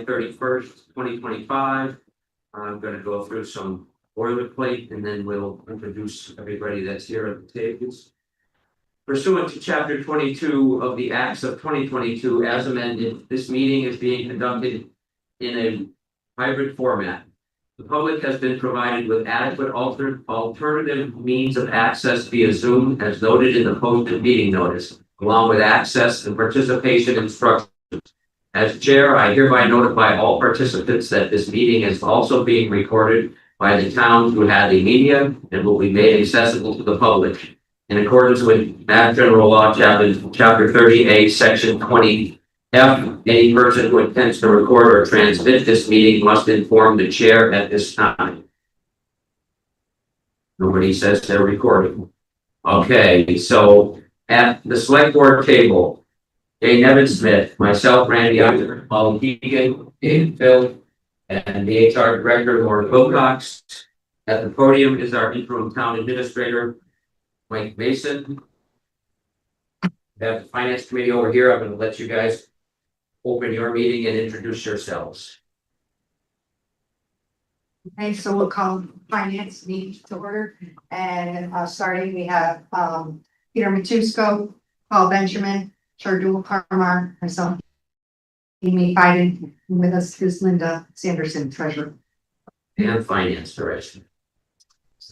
July 31st, 2025. I'm going to go through some boilerplate and then we'll introduce everybody that's here at the tables. Pursuant to Chapter 22 of the Acts of 2022 as amended, this meeting is being conducted in a hybrid format. The public has been provided with adequate alternative means of access via Zoom as noted in the posted meeting notice, along with access and participation instructions. As chair, I hereby notify all participants that this meeting is also being recorded by the town through Hadley Media and will be made accessible to the public. In accordance with Mass General Law, Chapter 30A, Section 20F, any person who intends to record or transmit this meeting must inform the chair at this time. Nobody says they're recording. Okay, so at the select board table, Jay Nevin Smith, myself, Randy Unger, Paul Keegan, David Phil, and the HR director, Lauren Wilcox. At the podium is our interim town administrator, Mike Mason. We have the finance committee over here. I'm going to let you guys open your meeting and introduce yourselves. Okay, so we'll call finance meeting to order, and starting we have Peter Matusco, Paul Benjamin, Shardul Parmar, myself, Amy Biden, and with us is Linda Sanderson, treasurer. And finance director.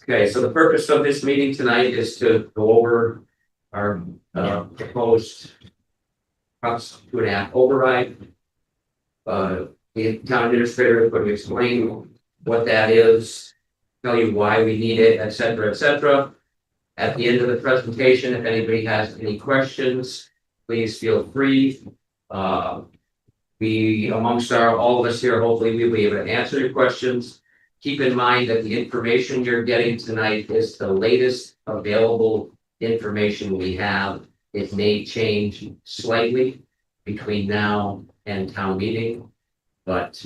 Okay, so the purpose of this meeting tonight is to go over our proposed House 2.5 override. The town administrator is going to explain what that is, tell you why we need it, et cetera, et cetera. At the end of the presentation, if anybody has any questions, please feel free. Amongst all of us here, hopefully we'll be able to answer your questions. Keep in mind that the information you're getting tonight is the latest available information we have. It may change slightly between now and town meeting, but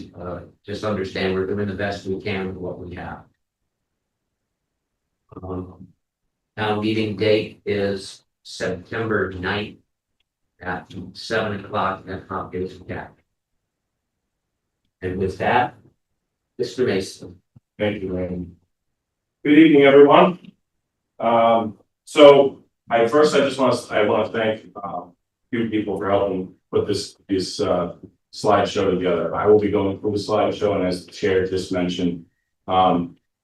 just understand we're doing the best we can with what we have. Town meeting date is September 9th at 7 o'clock at Hopkins Academy. And with that, Mr. Mason. Thank you, Randy. Good evening, everyone. So I just want to thank a few people for helping put this slideshow together. I will be going through the slideshow, and as the chair just mentioned,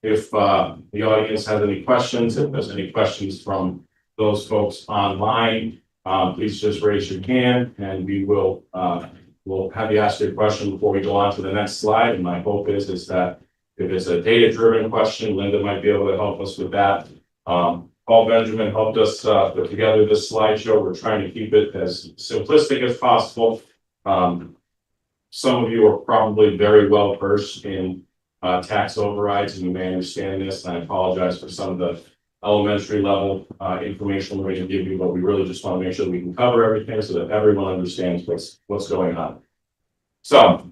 if the audience has any questions, if there's any questions from those folks online, please just raise your hand, and we will we'll have you ask your question before we go on to the next slide. And my hope is that if it's a data-driven question, Linda might be able to help us with that. Paul Benjamin helped us put together this slideshow. We're trying to keep it as simplistic as possible. Some of you are probably very well versed in tax overrides, and you may understand this. And I apologize for some of the elementary level information we're going to give you, but we really just want to make sure that we can cover everything so that everyone understands what's going on. So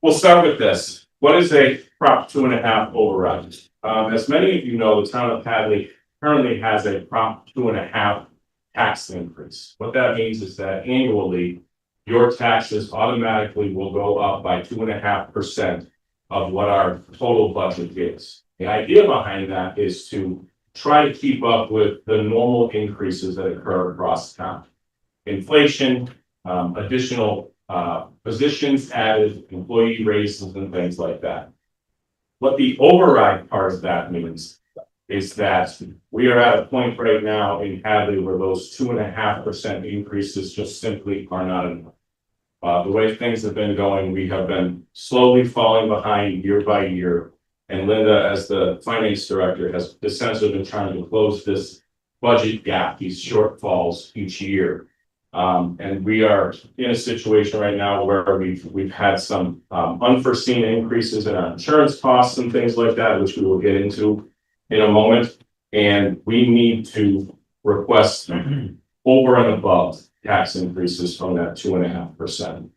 we'll start with this. What is a Prop 2.5 override? As many of you know, the town of Hadley currently has a Prop 2.5 tax increase. What that means is that annually, your taxes automatically will go up by 2.5% of what our total budget is. The idea behind that is to try to keep up with the normal increases that occur across town. Inflation, additional positions added, employee raises, and things like that. What the override part of that means is that we are at a point right now in Hadley where those 2.5% increases just simply are not enough. The way things have been going, we have been slowly falling behind year by year. And Linda, as the finance director, has essentially been trying to close this budget gap, these shortfalls each year. And we are in a situation right now where we've had some unforeseen increases in our insurance costs and things like that, which we will get into in a moment. And we need to request over and above tax increases from that 2.5%.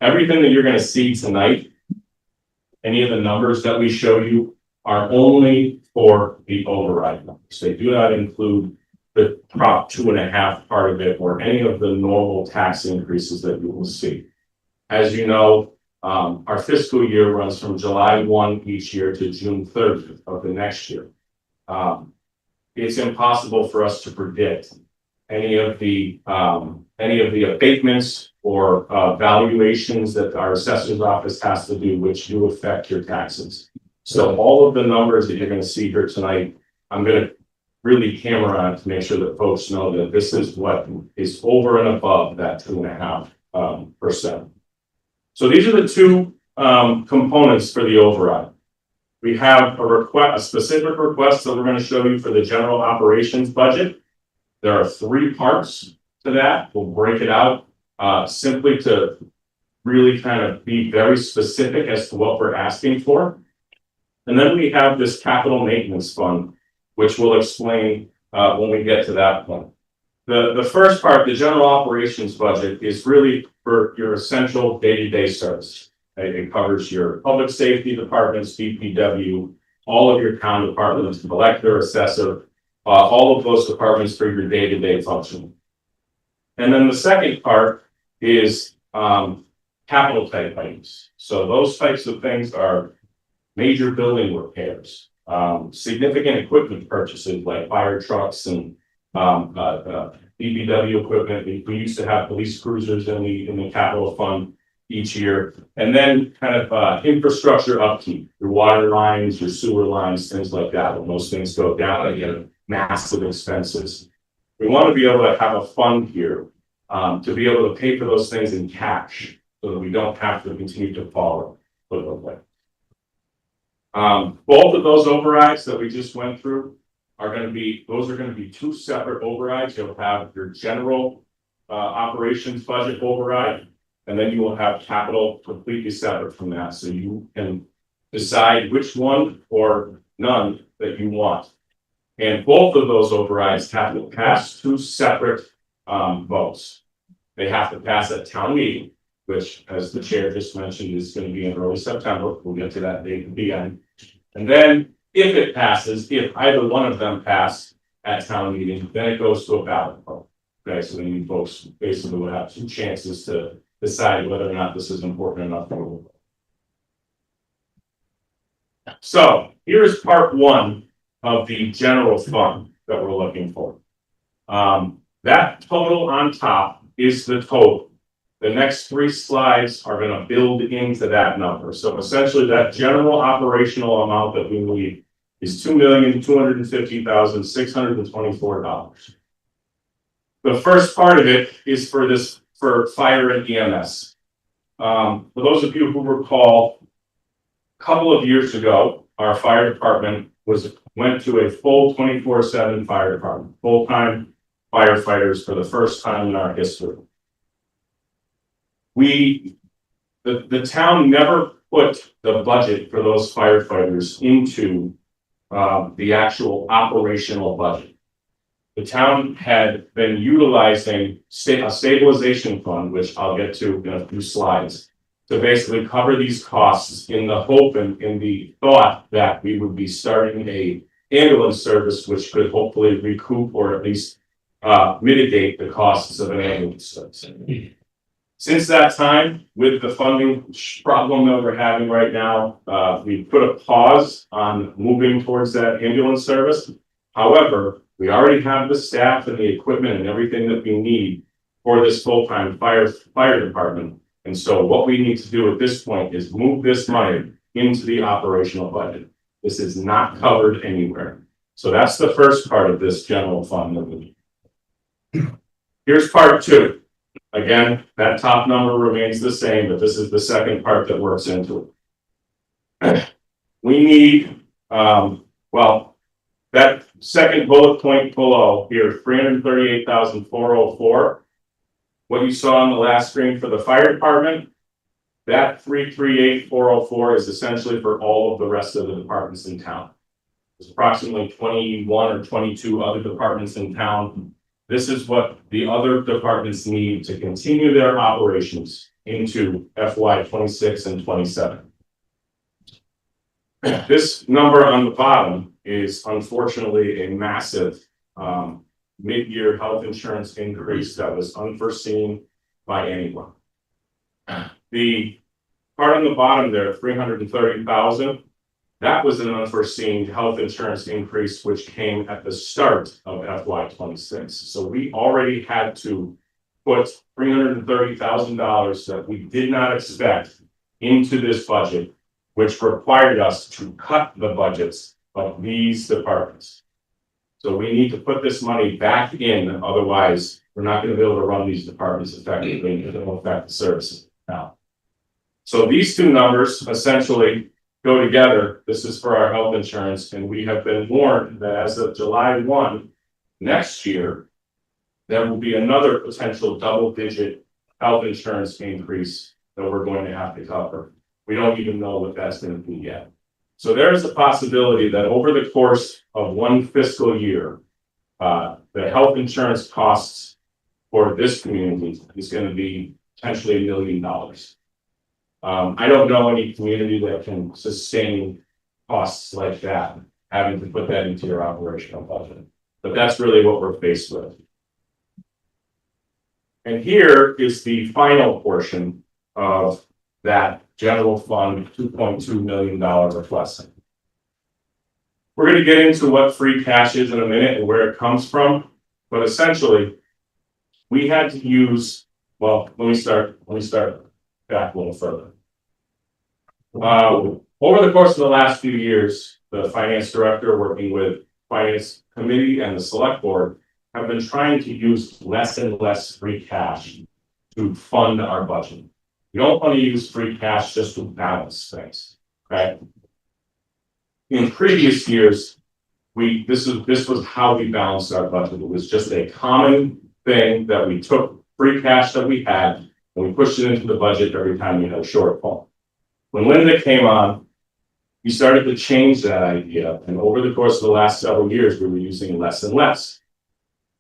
Everything that you're going to see tonight, any of the numbers that we show you, are only for the override numbers. They do not include the Prop 2.5 part of it or any of the normal tax increases that you will see. As you know, Our fiscal year runs from July 1 each year to June 30th of the next year. It's impossible for us to predict any of the abatements or valuations that our assessor's office has to do, which do affect your taxes. So all of the numbers that you're going to see here tonight, I'm going to really hammer on to make sure that folks know that this is what is over and above that 2.5%. So these are the two components for the override. We have a specific request that we're going to show you for the general operations budget. There are 3 parts to that. We'll break it out simply to really kind of be very specific as to what we're asking for. And then we have this capital maintenance fund, which we'll explain when we get to that point. The first part, the general operations budget, is really for your essential day-to-day service. It covers your public safety departments, DPW, all of your town departments, collector, assessor, all of those departments for your day-to-day function. And then the second part is capital type items. So those types of things are major building repairs, significant equipment purchases like fire trucks and DPW equipment. We used to have police cruisers in the capital fund each year, and then kind of infrastructure upkeep, your water lines, your sewer lines, things like that. When those things go down, they get massive expenses. We want to be able to have a fund here to be able to pay for those things in cash, so that we don't have to continue to follow. Both of those overrides that we just went through are going to be 2 separate overrides. You'll have your general operations budget override, and then you will have capital completely separate from that. So you can decide which one or none that you want. And both of those overrides have to pass 2 separate votes. They have to pass at town meeting, which, as the chair just mentioned, is going to be in early September. We'll get to that date at the end. And then if it passes, if either one of them pass at town meeting, then it goes to a ballot vote. Okay, so then you folks basically will have 2 chances to decide whether or not this is important enough for you. So here's part 1 of the general fund that we're looking for. That total on top is the total. The next 3 slides are going to build into that number. So essentially that general operational amount that we need is $2,250,624. The first part of it is for fire and EMS. For those of you who recall, a couple of years ago, our fire department went to a full 24/7 fire department, full-time firefighters for the first time in our history. The town never put the budget for those firefighters into the actual operational budget. The town had been utilizing a stabilization fund, which I'll get to in a few slides, to basically cover these costs in the hope and in the thought that we would be starting a ambulance service, which could hopefully recoup or at least mitigate the costs of an ambulance service. Since that time, with the funding problem that we're having right now, we put a pause on moving towards that ambulance service. However, we already have the staff and the equipment and everything that we need for this full-time fire department. And so what we need to do at this point is move this money into the operational budget. This is not covered anywhere. So that's the first part of this general fund that we need. Here's part 2. Again, that top number remains the same, but this is the second part that works into it. We need, that second bullet point below here, 338,404. What you saw on the last screen for the fire department, that 338,404 is essentially for all of the rest of the departments in town. There's approximately 21 or 22 other departments in town. This is what the other departments need to continue their operations into FY 26 and 27. This number on the bottom is unfortunately a massive mid-year health insurance increase that was unforeseen by anyone. The part on the bottom there, 330,000. That was an unforeseen health insurance increase, which came at the start of FY 26. So we already had to put $330,000 that we did not expect into this budget, which required us to cut the budgets of these departments. So we need to put this money back in, otherwise we're not going to be able to run these departments effectively, and it will affect the services now. So these two numbers essentially go together. This is for our health insurance, and we have been warned that as of July 1 next year, there will be another potential double-digit health insurance increase that we're going to have to cover. We don't even know what that's going to be yet. So there is a possibility that over the course of one fiscal year, the health insurance costs for this community is going to be potentially $1 million. I don't know any community that can sustain costs like that, having to put that into your operational budget. But that's really what we're faced with. And here is the final portion of that general fund $2.2 million request. We're going to get into what free cash is in a minute and where it comes from, but essentially, we had to use, well, let me start back a little further. Over the course of the last few years, the finance director working with finance committee and the select board have been trying to use less and less free cash to fund our budget. You don't want to use free cash just to balance things, okay? In previous years, this was how we balanced our budget. It was just a common thing that we took free cash that we had and we pushed it into the budget every time we had a shortfall. When Linda came on, we started to change that idea, and over the course of the last several years, we were using less and less.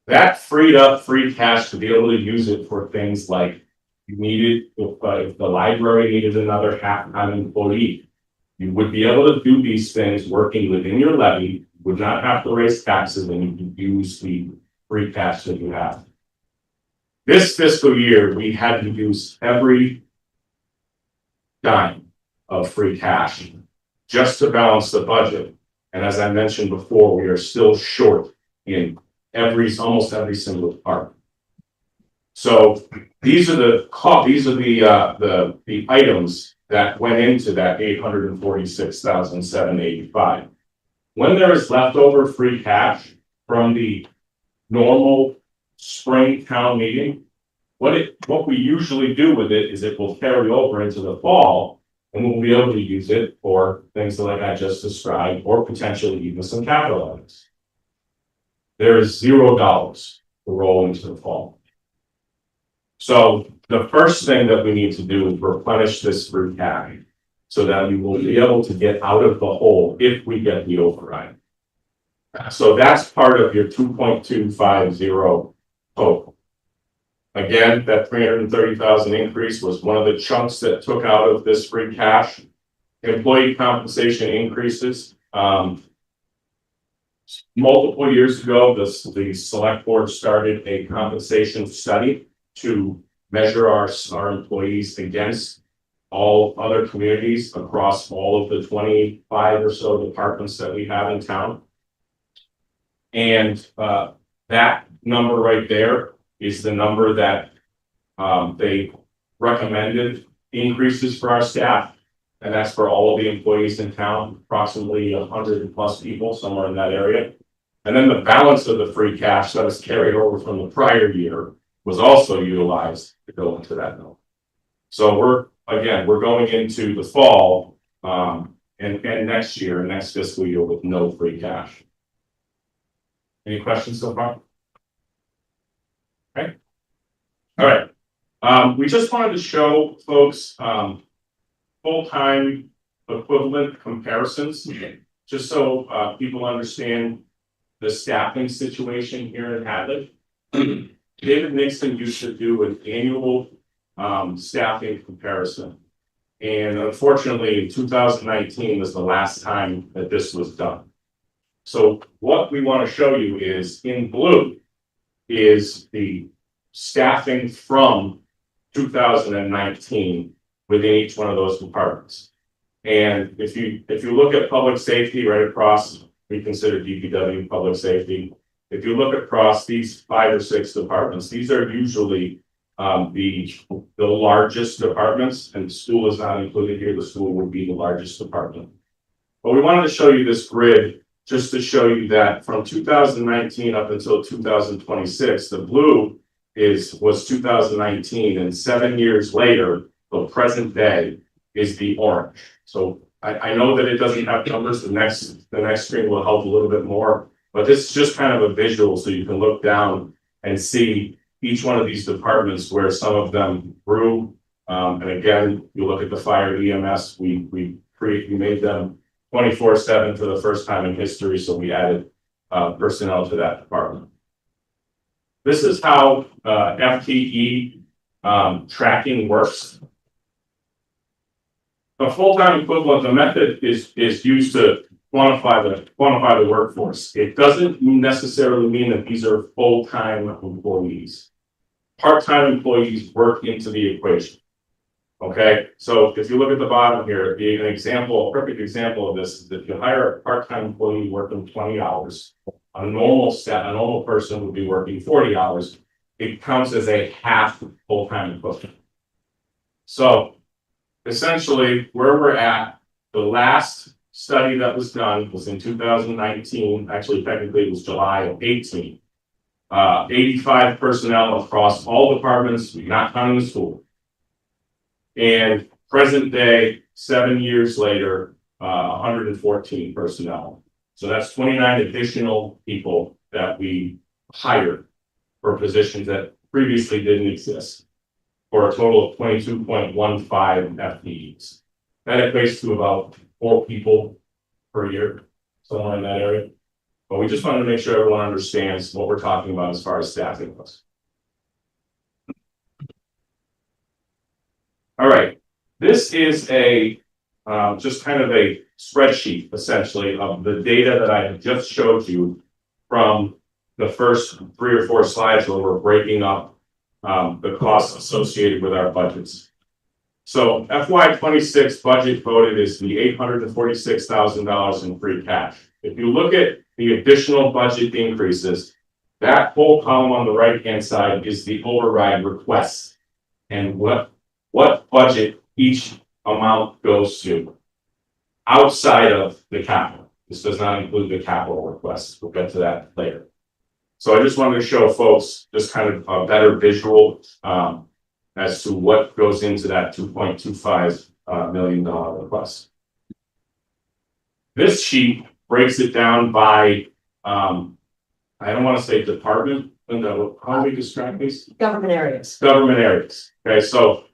That freed up free cash to be able to use it for things like you needed, if the library needed another half-time employee, you would be able to do these things working within your levy, would not have to raise taxes, and you could use the free cash that you have. This fiscal year, we had to use every dime of free cash just to balance the budget. And as I mentioned before, we are still short in almost every single department. So these are the items that went into that $846,785. When there is leftover free cash from the normal spring town meeting, what we usually do with it is it will carry over into the fall, and we'll be able to use it for things like I just described, or potentially even some capital items. There is $0 to roll into the fall. So the first thing that we need to do is replenish this free cash so that we will be able to get out of the hole if we get the override. So that's part of your 2.250 total. Again, that 330,000 increase was one of the chunks that took out of this free cash. Employee compensation increases. Multiple years ago, the select board started a compensation study to measure our employees against all other communities across all of the 25 or so departments that we have in town. And that number right there is the number that they recommended increases for our staff. And that's for all of the employees in town, approximately 100 plus people, somewhere in that area. And then the balance of the free cash that was carried over from the prior year was also utilized to go into that number. So we're going into the fall and next fiscal year with no free cash. Any questions so far? Okay. All right. We just wanted to show folks full-time equivalent comparisons, just so people understand the staffing situation here in Hadley. David Nixon used to do an annual staffing comparison. And unfortunately, in 2019 was the last time that this was done. So what we want to show you is in blue is the staffing from 2019 within each one of those departments. And if you look at public safety right across, we consider DPW public safety. If you look across these 5 or 6 departments, these are usually the largest departments, and the school is not included here. The school would be the largest department. But we wanted to show you this grid just to show you that from 2019 up until 2026, the blue was 2019, and 7 years later, the present day is the orange. So I know that it doesn't have numbers. The next screen will help a little bit more, but this is just kind of a visual so you can look down and see each one of these departments where some of them grew. And again, you look at the fire EMS, we made them 24/7 for the first time in history, so we added personnel to that department. This is how FTE tracking works. The full-time equivalent, the method is used to quantify the workforce. It doesn't necessarily mean that these are full-time employees. Part-time employees work into the equation. Okay, so if you look at the bottom here, a perfect example of this is if you hire a part-time employee working 20 hours, a normal person would be working 40 hours. It counts as a half full-time equivalent. So essentially, where we're at, the last study that was done was in 2019. Actually, technically, it was July of 18. 85 personnel across all departments, not counting the school. And present day, 7 years later, 114 personnel. So that's 29 additional people that we hired for positions that previously didn't exist, for a total of 22.15 FTEs. That equates to about 4 people per year, somewhere in that area. But we just wanted to make sure everyone understands what we're talking about as far as staffing goes. All right, this is a just kind of a spreadsheet essentially of the data that I just showed you from the first 3 or 4 slides where we're breaking up the costs associated with our budgets. So FY26 budget voted is the $846,000 in free cash. If you look at the additional budget increases, that whole column on the right-hand side is the override requests and what budget each amount goes to outside of the capital. This does not include the capital requests. We'll get to that later. So I just wanted to show folks just kind of a better visual as to what goes into that $2.25 million request. This sheet breaks it down by, I don't want to say department, how do we describe these? Government areas. Government areas. Okay, so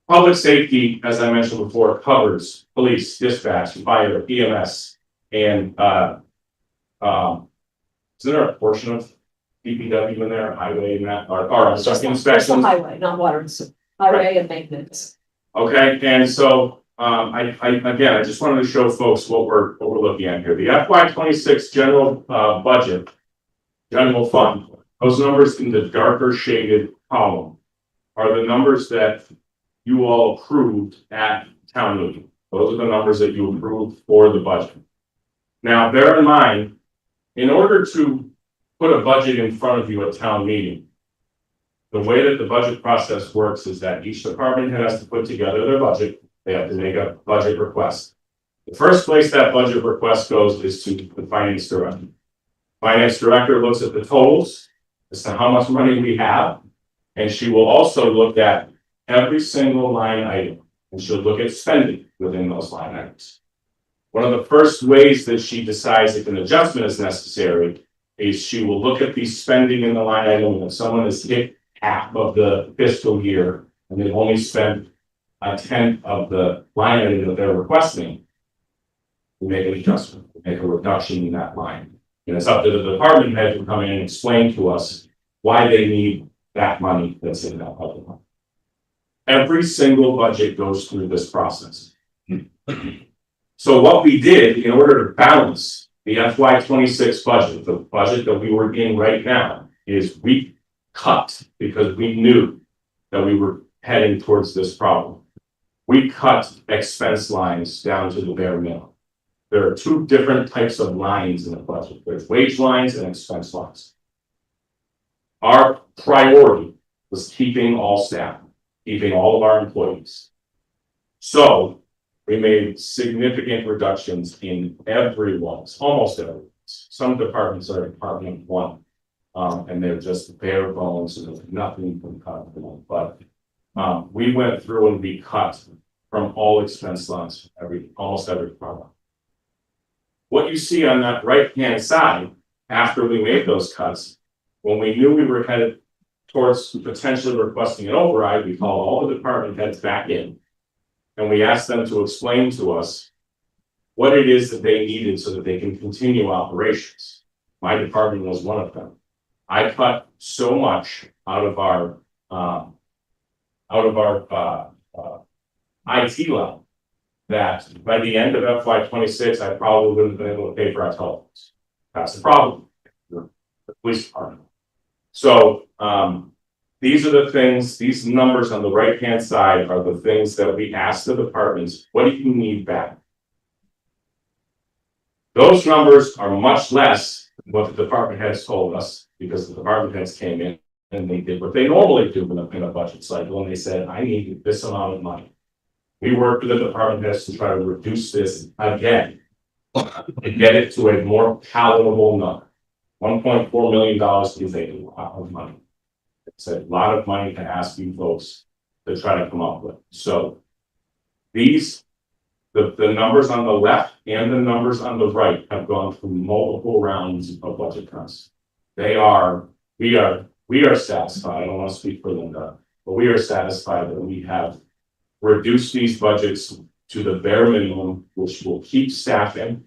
public safety, as I mentioned before, covers police, dispatch, fire, EMS, and is there a portion of DPW in there, highway in that, or Just inspections? highway, not water and sewer. Highway and maintenance. Okay, and so I just wanted to show folks what we're looking at here. The FY26 general budget, general fund, those numbers in the darker shaded column are the numbers that you all approved at town meeting. Those are the numbers that you approved for the budget. Now, bear in mind, in order to put a budget in front of you at town meeting, the way that the budget process works is that each department has to put together their budget. They have to make a budget request. The first place that budget request goes is to the finance director. Finance director looks at the totals as to how much money we have, and she will also look at every single line item, and she'll look at spending within those line items. One of the first ways that she decides if an adjustment is necessary is she will look at the spending in the line item, and if someone has hit half of the fiscal year and they've only spent a tenth of the line item that they're requesting, we make an adjustment, we make a reduction in that line. And it's up to the department head to come in and explain to us why they need that money that's in that budget line. Every single budget goes through this process. So what we did in order to balance the FY26 budget, the budget that we were in right now, is we cut because we knew that we were heading towards this problem. we cut expense lines down to the bare minimum. There are two different types of lines in the budget. There's wage lines and expense lines. Our priority was keeping all staff, keeping all of our employees. So we made significant reductions in everyone's, almost everyone's. Some departments are Department 1, and they're just bare bones, and there's nothing from cut. But we went through and we cut from all expense lines, almost every department. What you see on that right-hand side, after we made those cuts, when we knew we were headed towards potentially requesting an override, we called all the department heads back in. And we asked them to explain to us what it is that they needed so that they can continue operations. My department was one of them. I cut so much out of our IT line that by the end of FY26, I probably wouldn't have been able to pay for our telephones. That's the problem. The police department. So these are the things, these numbers on the right-hand side are the things that we asked the departments, what do you need back? Those numbers are much less than what the department heads told us, because the department heads came in and they did what they normally do in a budget cycle, and they said, I need this amount of money. We worked with the department heads to try to reduce this again and get it to a more palatable number. $1.4 million is a lot of money. It's a lot of money to ask you folks to try to come up with. So these, the numbers on the left and the numbers on the right have gone through multiple rounds of budget cuts. We are satisfied. I don't want to speak for Linda, but we are satisfied that we have reduced these budgets to the bare minimum, which will keep staffing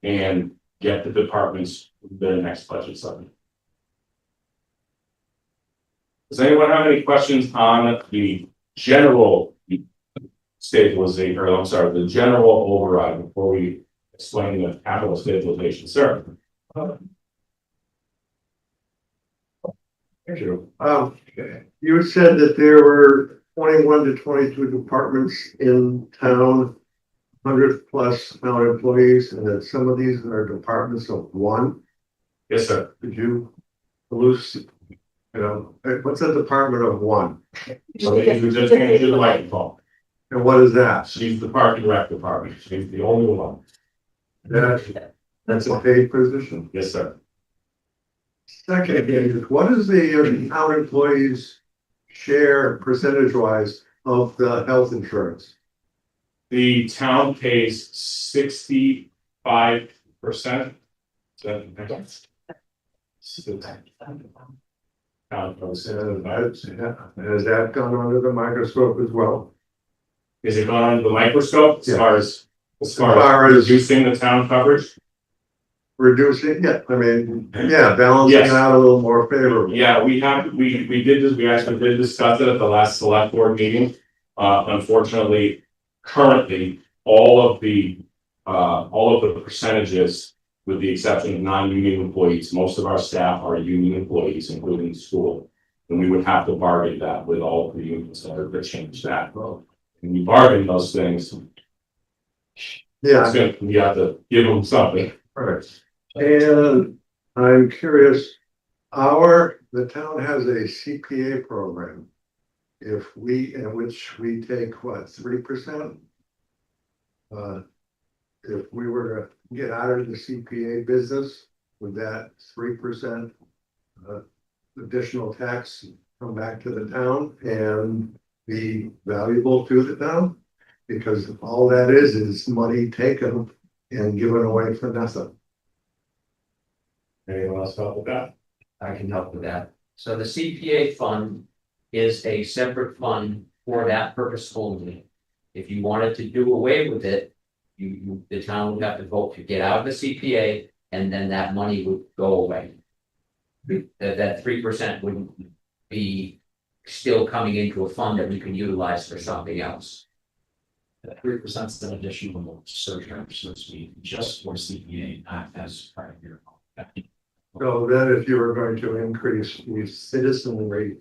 and get the departments their next budget cycle. Does anyone have any questions on the general stabilization, or I'm sorry, the general override before we explain the capital stabilization, sir? Thank you. You said that there were 21 to 22 departments in town, 100+ town employees, and that some of these are departments of one. Yes, sir. Could you elucidate, what's a department of one? So if we just change the microphone, And what is that? she's the park and rec department. She's the only one. That's a paid position. Yes, sir. Second is, what is the town employees share percentage-wise of the health insurance? The town pays 65%. And has that gone under the microscope as well? Is it gone under the microscope as Yeah. far as far as- reducing the town coverage? Reducing, balancing Yes. it out a little more favorable. Yeah, we did this, we actually did discuss it at the last select board meeting. Unfortunately, currently, all of the percentages, with the exception of non-union employees, most of our staff are union employees, including the school. And we would have to bargain that with all of the unions to change that. When you bargain those things, Yeah, you have to give them something. right. And I'm curious, the town has a CPA program. In which we take what, 3%? If we were to get out of the CPA business, would that 3% additional tax come back to the town and be valuable to the town? Because all that is money taken and given away for nothing. Anyone else help with that? I can help with that. So the CPA fund is a separate fund for that purpose only. If you wanted to do away with it, the town would have to vote to get out of the CPA, and then that money would go away. That 3% wouldn't be still coming into a fund that we can utilize for something else. 3% is an additional surcharge, so to speak, just for CPA, not as part of your. So then if you were going to increase the citizen rate,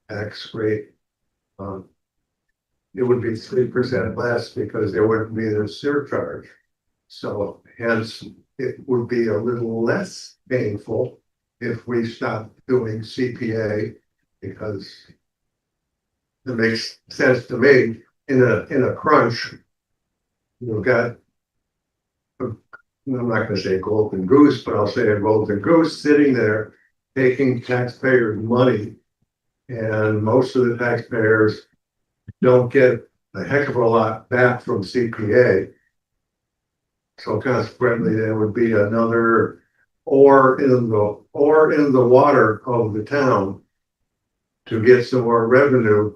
tax rate, it would be 3% less because there wouldn't be the surcharge. So hence, it would be a little less painful if we stopped doing CPA because it makes sense to me in a crunch. You've got, I'm not gonna say golden goose, but I'll say a golden goose sitting there taking taxpayers' money. And most of the taxpayers don't get a heck of a lot back from CPA. So consequently, there would be another ore in the water of the town to get some more revenue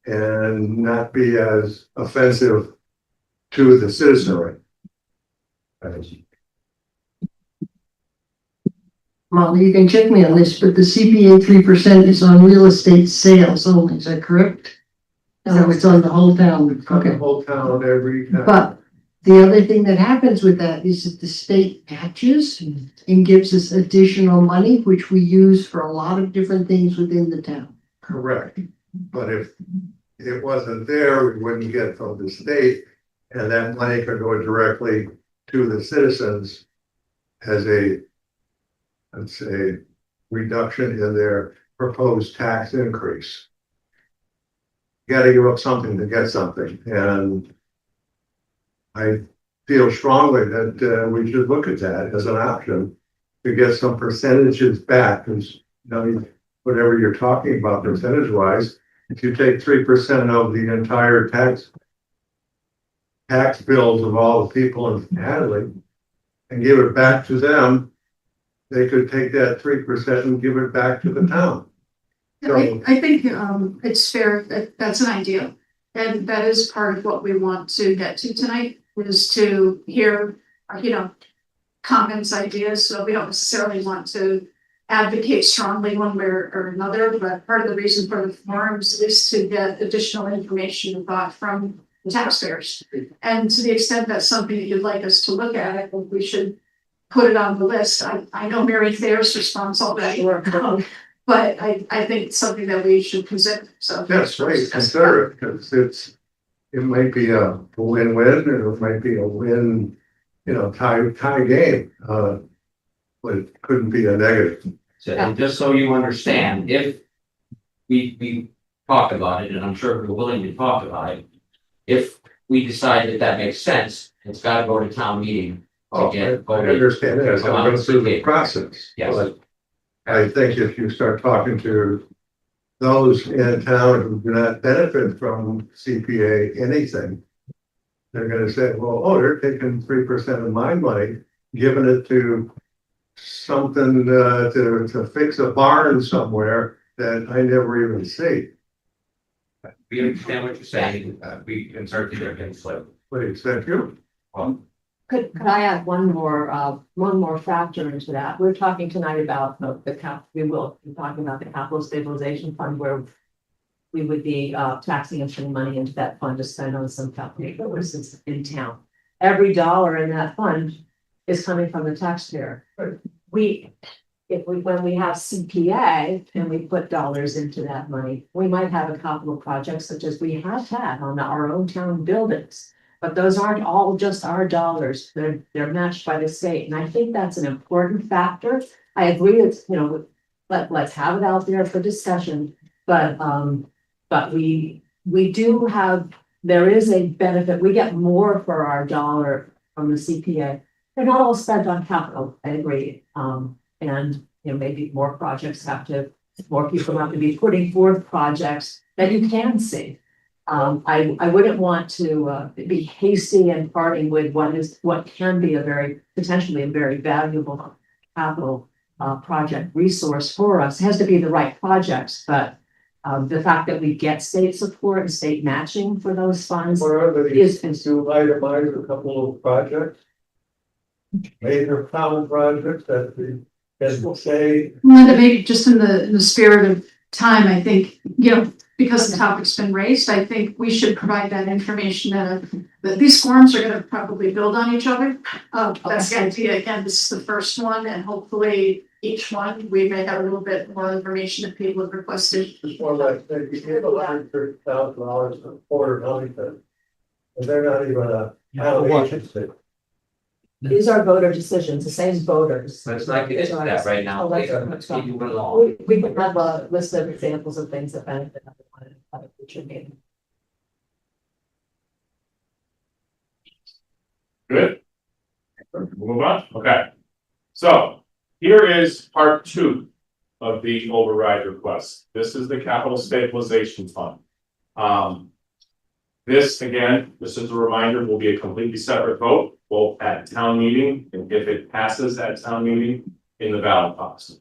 and not be as offensive to the citizenry. Molly, you can check me on this, but the CPA 3% is on real estate sales only, is that correct? No, it's on the whole town, Cut the okay. whole town every time. But the other thing that happens with that is that the state matches and gives us additional money, which we use for a lot of different things within the town. Correct, but if it wasn't there, we wouldn't get it from the state, and that money could go directly to the citizens as a, let's say, reduction in their proposed tax increase. You gotta give up something to get something, and I feel strongly that we should look at that as an option to get some percentages back, because, you know, whatever you're talking about percentage wise, if you take 3% of the entire tax bills of all the people in Hadley and give it back to them, they could take that 3% and give it back to the town. I think it's fair that that's an idea. And that is part of what we want to get to tonight, is to hear, comments, ideas. So we don't necessarily want to advocate strongly one way or another, but part of the reason for the forums is to get additional information and thought from the taxpayers. And to the extent that's something that you'd like us to look at, I think we should put it on the list. I know Mary Thayer's response already, but I think it's something that we should consider, so. That's right, consider it, because it might be a win-win, or it might be a win, tie game, but it couldn't be a negative. So, and just so you understand, if we talk about it, and I'm sure we're willing to talk about it, if we decide that that makes sense, it's gotta go to town meeting. Oh, get I voted. understand that, I'm going through the process. Yes. But I think if you start talking to those in town who do not benefit from CPA anything, they're gonna say, well, oh, they're taking 3% of my money, giving it to something to fix a barn somewhere that I never even see. We understand what you're saying, we can certainly look into it. Please, thank you. Could I add one more factor into that? We're talking tonight about we will be talking about the capital stabilization fund, where we would be taxing and putting money into that fund to spend on some capital purposes in town. Every dollar in that fund is coming from the taxpayer. When we have CPA and we put dollars into that money, we might have a capital project such as we have had on our own town buildings. But those aren't all just our dollars, they're matched by the state, and I think that's an important factor. I agree, it's, let's have it out there for discussion, but we do have, there is a benefit, we get more for our dollar from the CPA. They're not all spent on capital, I agree, and maybe more people have to be putting forth projects that you can see. I wouldn't want to be hasty and parting with what can be potentially a very valuable capital project resource for us. It has to be the right projects, but the fact that we get state support and state matching for those funds is to itemize a couple of projects, major town projects that we can say. Linda, maybe just in the spirit of time, I think, because the topic's been raised, I think we should provide that information, that these forums are gonna probably build on each other. That's the idea. Again, this is the first one, and hopefully each one, we may have a little bit more information that people have requested. Just one last thing, you gave $130,000 to Porter Huntington. And they're not even a town agency. These are voter decisions, the same voters. Let's not get into that right now. Oh, let's Keep moving along. We can have a list of examples of things that benefit everyone at a future meeting. Good. Move on, okay. So here is part 2 of the override request. This is the capital stabilization fund. This is a reminder, will be a completely separate vote, both at town meeting and if it passes at town meeting in the ballot box.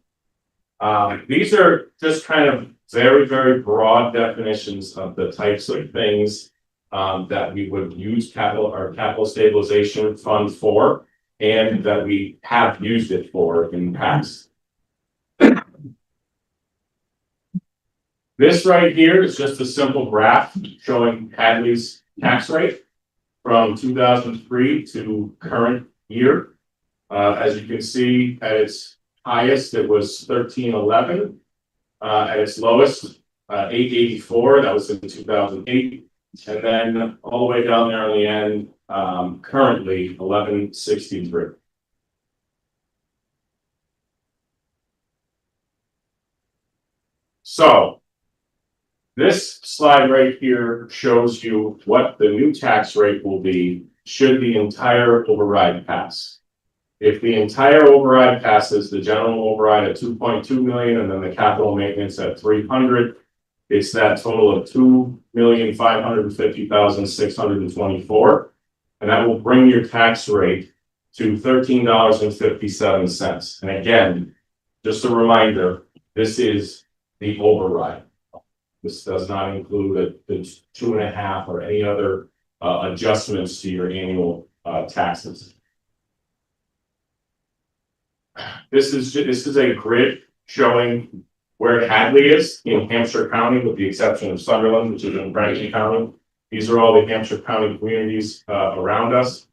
These are just kind of very, very broad definitions of the types of things that we would use our capital stabilization fund for, and that we have used it for in the past. This right here is just a simple graph showing Hadley's tax rate from 2003 to current year. As you can see, at its highest, it was 1311. At its lowest, 884, that was in 2008. And then all the way down there on the end, currently 1163. So this slide right here shows you what the new tax rate will be should the entire override pass. If the entire override passes, the general override at 2.2 million and then the capital maintenance at 300, it's that total of 2,550,624. And that will bring your tax rate to $13.57. And again, just a reminder, this is the override. This does not include the 2.5 or any other adjustments to your annual taxes. This is a grid showing where Hadley is in Hampshire County, with the exception of Sunderland, which is in Franklin County. These are all the Hampshire County communities around us.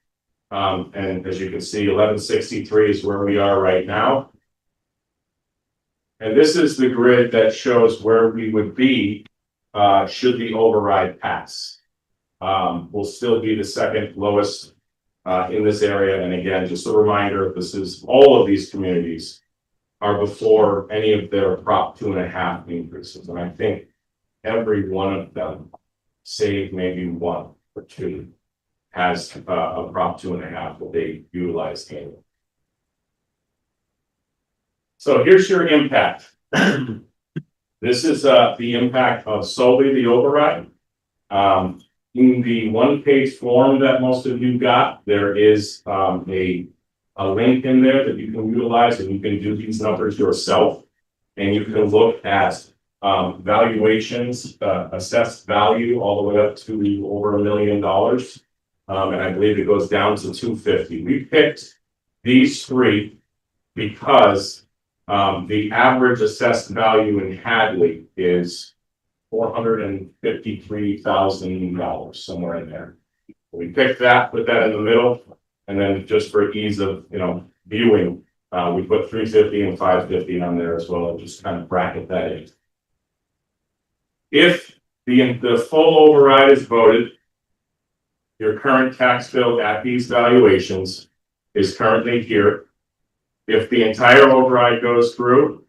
And as you can see, 1163 is where we are right now. And this is the grid that shows where we would be should the override pass. We'll still be the second lowest in this area. And again, just a reminder, this is all of these communities are before any of their Prop 2.5 increases. And I think every one of them, save maybe 1 or 2, has a Prop 2.5 that they utilize annually. So here's your impact. This is the impact of solely the override. In the one-page form that most of you got, there is a link in there that you can utilize, and you can do these numbers yourself. And you can look at valuations, assessed value all the way up to over $1 million. And I believe it goes down to 250. We picked these 3 because the average assessed value in Hadley is $453,000, somewhere in there. We picked that, put that in the middle, and then just for ease of viewing, we put 350 and 550 on there as well, and just kind of bracket that in. If the full override is voted, your current tax bill at these valuations is currently here. If the entire override goes through,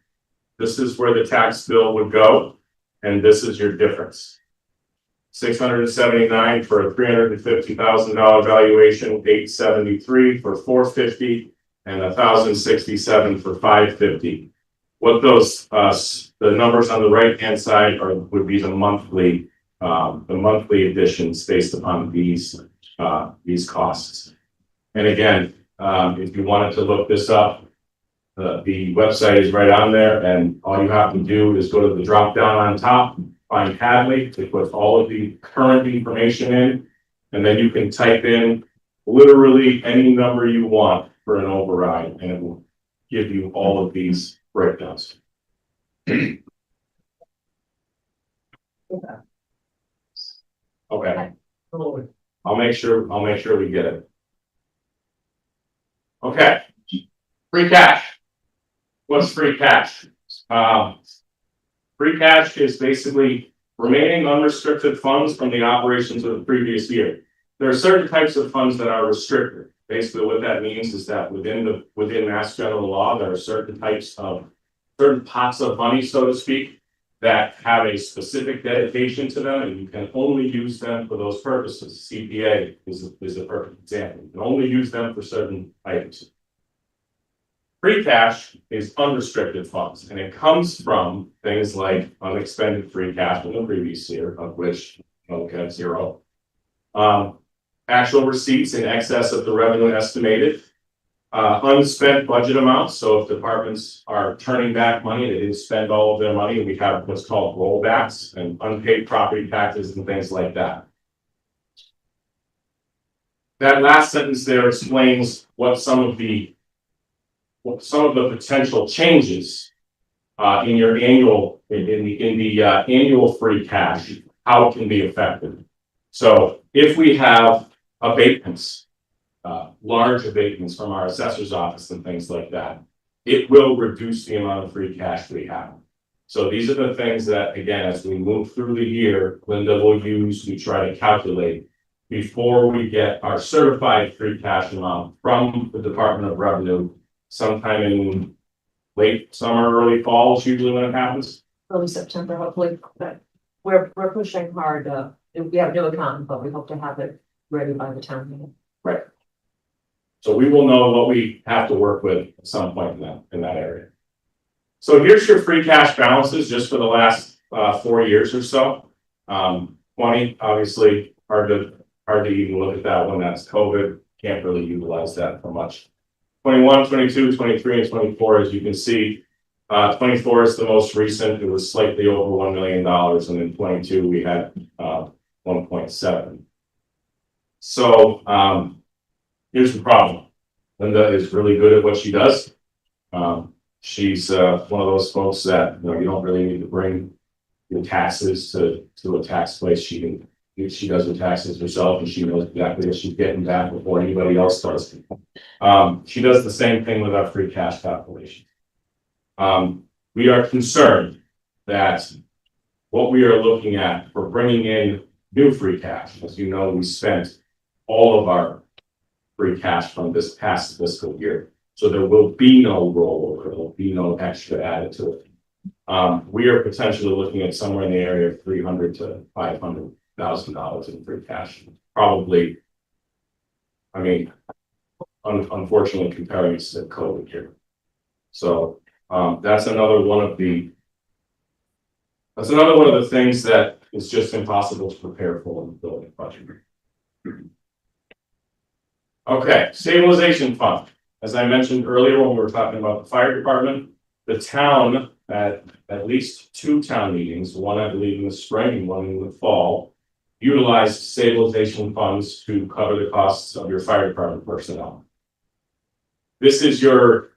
this is where the tax bill would go, and this is your difference. $679 for a $350,000 valuation, $873 for $450, and $1,067 for $550. What those the numbers on the right hand side would be the monthly additions based upon these costs. And again, if you wanted to look this up, the website is right on there, and all you have to do is go to the drop down on top, find Hadley, to put all of the current information in, and then you can type in literally any number you want for an override, and it will give you all of these breakdowns. Okay. I'll make sure we get it. Okay. Free cash. What's free cash? Free cash is basically remaining unrestricted funds from the operations of the previous year. There are certain types of funds that are restricted. Basically, what that means is that within Mass General Law, there are certain pots of money, so to speak, that have a specific dedication to them, and you can only use them for those purposes. CPA is a perfect example. You can only use them for certain items. Free cash is unrestricted funds, and it comes from things like unexpended free cash from the previous year, of which we'll get 0. Actual receipts in excess of the revenue estimated. Unspent budget amounts, so if departments are turning back money, they didn't spend all of their money, we have what's called rollbacks and unpaid property taxes and things like that. That last sentence there explains what some of the potential changes in your annual annual free cash, how it can be affected. So if we have abatements, large abatements from our assessor's office and things like that, it will reduce the amount of free cash we have. So these are the things that, again, as we move through the year, Linda will use to try to calculate before we get our certified free cash amount from the Department of Revenue sometime in late summer, early fall is usually when it happens. Early September, hopefully, but we're pushing hard. We have a new account, but we hope to have it ready by the town meeting. Right. So we will know what we have to work with at some point in that area. So here's your free cash balances just for the last 4 years or so. 20, obviously, hard to even look at that when that's COVID. Can't really utilize that for much. 21, 22, 23, and 24, as you can see, 24 is the most recent. It was slightly over $1 million, and in 22 we had 1.7. So here's the problem. Linda is really good at what she does. She's one of those folks that you don't really need to bring your taxes to a tax place. She does her taxes herself, and she knows exactly what she's getting back before anybody else does. She does the same thing with our free cash calculation. We are concerned that what we are looking at for bringing in new free cash, as you know, we spent all of our free cash from this past fiscal year. So there will be no rollover, there will be no extra added to it. We are potentially looking at somewhere in the area of $300,000 to $500,000 in free cash. Probably, I mean, unfortunately comparing it to COVID here. So that's another one of the things that is just impossible to prepare for in the building budget. Okay, stabilization fund. As I mentioned earlier when we were talking about the fire department, the town at least 2 town meetings, one I believe in the spring and one in the fall, utilized stabilization funds to cover the costs of your fire department personnel. This is your,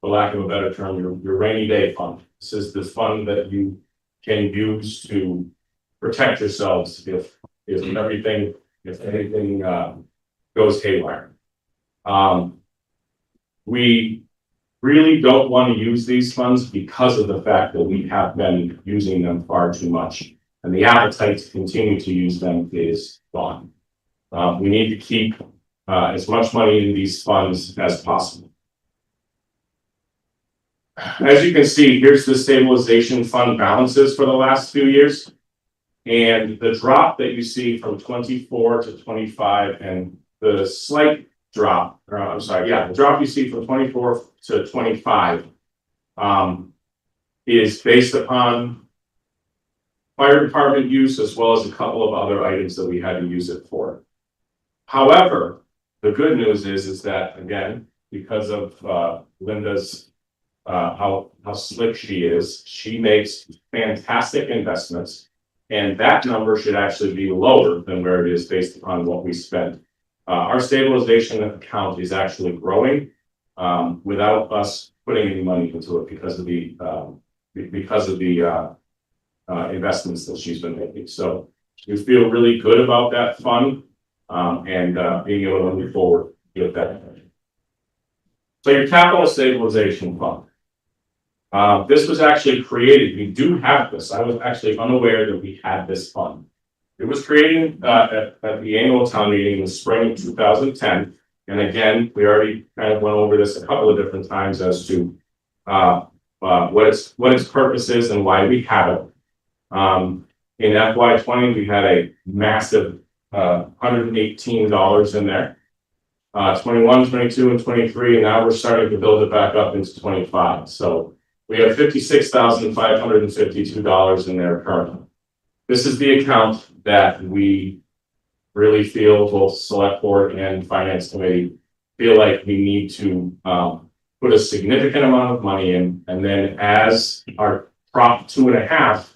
for lack of a better term, your rainy day fund. This is the fund that you can use to protect yourselves if anything goes haywire. We really don't want to use these funds because of the fact that we have been using them far too much, and the appetite to continue to use them is gone. We need to keep as much money in these funds as possible. As you can see, here's the stabilization fund balances for the last few years. And the drop that you see from 24 to 25 and the slight drop, the drop you see from 24 to 25 is based upon fire department use as well as a couple of other items that we had to use it for. However, the good news is that, again, because of Linda's how slick she is, she makes fantastic investments, and that number should actually be lower than where it is based upon what we spent. Our stabilization account is actually growing without us putting any money into it because of the investments that she's been making. So we feel really good about that fund, and being able to move forward with that. So your capital stabilization fund. This was actually created, we do have this, I was actually unaware that we had this fund. It was created at the annual town meeting in the spring of 2010. And again, we already kind of went over this a couple of different times as to what its purpose is and why we have it. In FY20, we had a massive $118 in there. 21, 22, and 23, and now we're starting to build it back up into 25. So we have $56,552 in there currently. This is the account that we really feel, both select board and finance committee feel like we need to put a significant amount of money in, and then as our Prop 2.5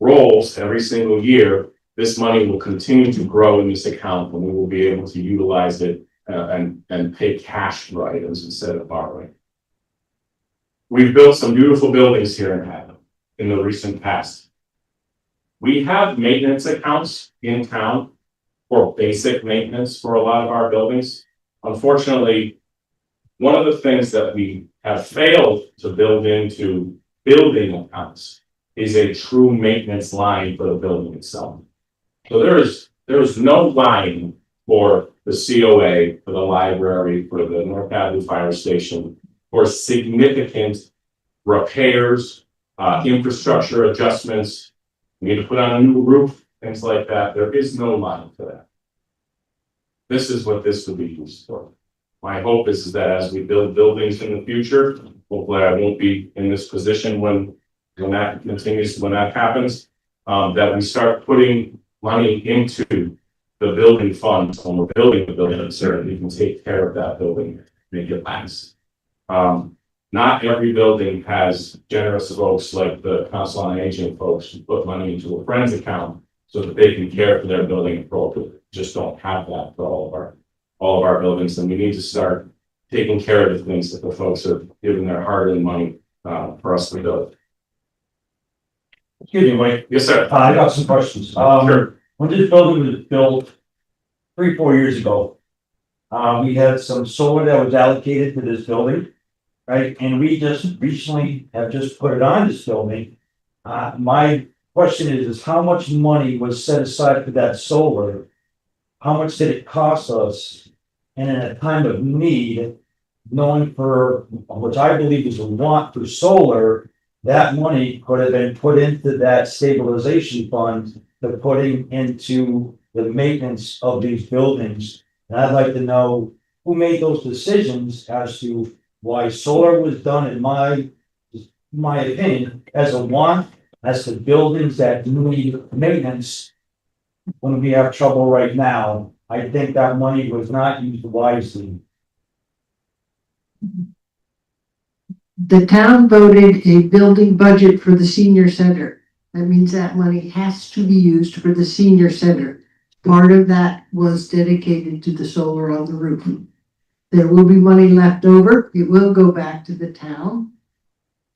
rolls every single year, this money will continue to grow in this account, and we will be able to utilize it and pay cash for items instead of borrowing. We've built some beautiful buildings here in Haddam in the recent past. We have maintenance accounts in town for basic maintenance for a lot of our buildings. Unfortunately, one of the things that we have failed to build into building accounts is a true maintenance line for the building itself. So there is no line for the COA, for the library, for the North Hadley Fire Station, for significant repairs, infrastructure adjustments. We need to put on a new roof, things like that. There is no line for that. This is what this would be used for. My hope is that as we build buildings in the future, hopefully I won't be in this position when that happens, that we start putting money into the building fund when we're building the building, so that we can take care of that building, make it last. Not every building has generous folks like the Council on Aging folks who put money into a friend's account so that they can care for their building appropriately. Just don't have that for all of our buildings, and we need to start taking care of the things that the folks are giving their hard-earned money for us to build. Excuse me, Mike. Yes, sir. I got some questions. Sure. When this building was built 3-4 years ago, we had some solar that was allocated to this building, right? And we just recently have just put it on this building. My question is how much money was set aside for that solar? How much did it cost us? And in a time of need, knowing for, which I believe is a want for solar, that money could have been put into that stabilization fund to putting into the maintenance of these buildings. And I'd like to know who made those decisions as to why solar was done, in my opinion, as a want, as to buildings that need maintenance. When we have trouble right now, I think that money was not used wisely. The town voted a building budget for the senior center. That means that money has to be used for the senior center. Part of that was dedicated to the solar on the roof. There will be money left over. It will go back to the town,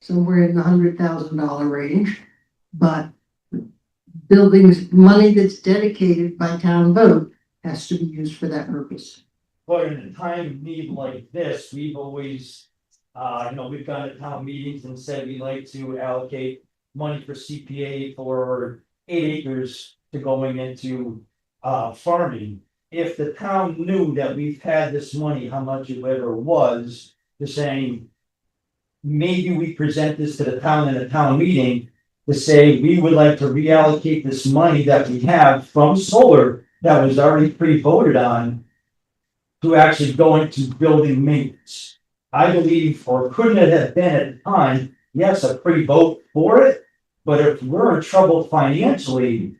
somewhere in the $100,000 range. But buildings, money that's dedicated by town vote has to be used for that purpose. But in a time of need like this, we've always, we've gone to town meetings and said we'd like to allocate money for CPA for 8 acres to going into farming. If the town knew that we've had this money, how much it ever was, to saying, maybe we present this to the town in a town meeting to say, we would like to reallocate this money that we have from solar that was already pre-voted on to actually go into building maintenance. I believe, or couldn't it have been at the time, yes, a pre-vote for it, but if we're in trouble financially,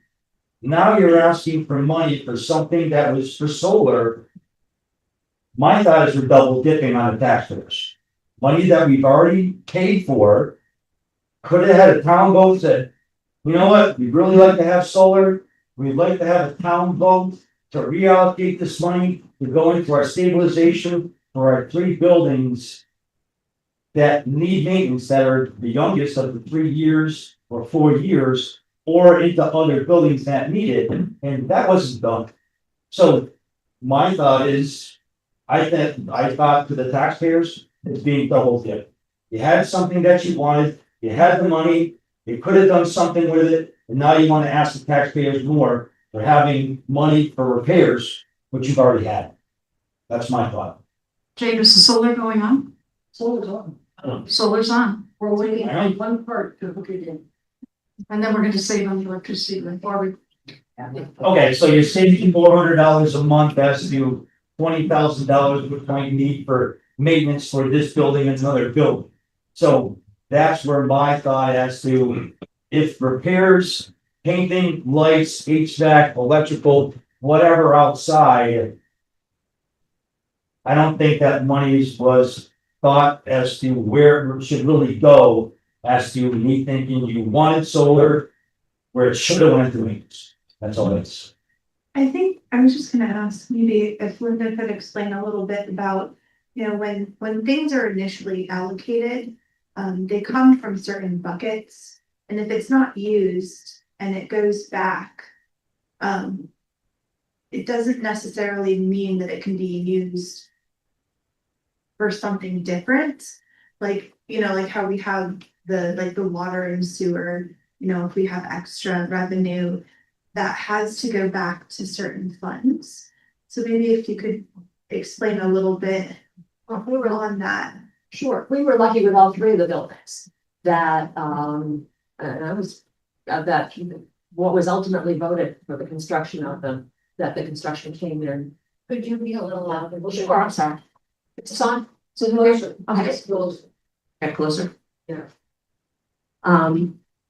now you're asking for money for something that was for solar. My thought is we're double dipping on the taxpayers. Money that we've already paid for, could have had a town vote said, you know what, we'd really like to have solar. We'd like to have a town vote to reallocate this money to go into our stabilization for our 3 buildings that need maintenance, that are the youngest of the 3 years or 4 years. or into other buildings that need it, and that wasn't done. So my thought is, I thought to the taxpayers, it's being double dipped. You had something that you wanted, you had the money, you could have done something with it, and now you want to ask the taxpayers more for having money for repairs, which you've already had. That's my thought. Jake, is the solar going on? Solar's on. Solar's on, We're waiting on one part to hook it in. and then we're gonna save on the electricity before we. Okay, so you're saving $400 a month as to $20,000, which might need for maintenance for this building and another building. So that's where my thought as to if repairs, painting, lights, HVAC, electrical, whatever outside. I don't think that money was thought as to where it should really go, as to me thinking you wanted solar, where it should have went to maintenance. That's all it's. I think I was just gonna ask, maybe if Linda could explain a little bit about, you know, when things are initially allocated, they come from certain buckets, and if it's not used and it goes back, it doesn't necessarily mean that it can be used for something different. Like, you know, like how we have the water and sewer, you know, if we have extra revenue, that has to go back to certain funds. So maybe if you could explain a little bit on that. Sure, we were lucky with all three of the buildings that, and I was, that what was ultimately voted for the construction of them, that the construction came in. Could you be a little louder? Sure, I'm sorry. It's on, so closer, okay. Get closer? Yeah.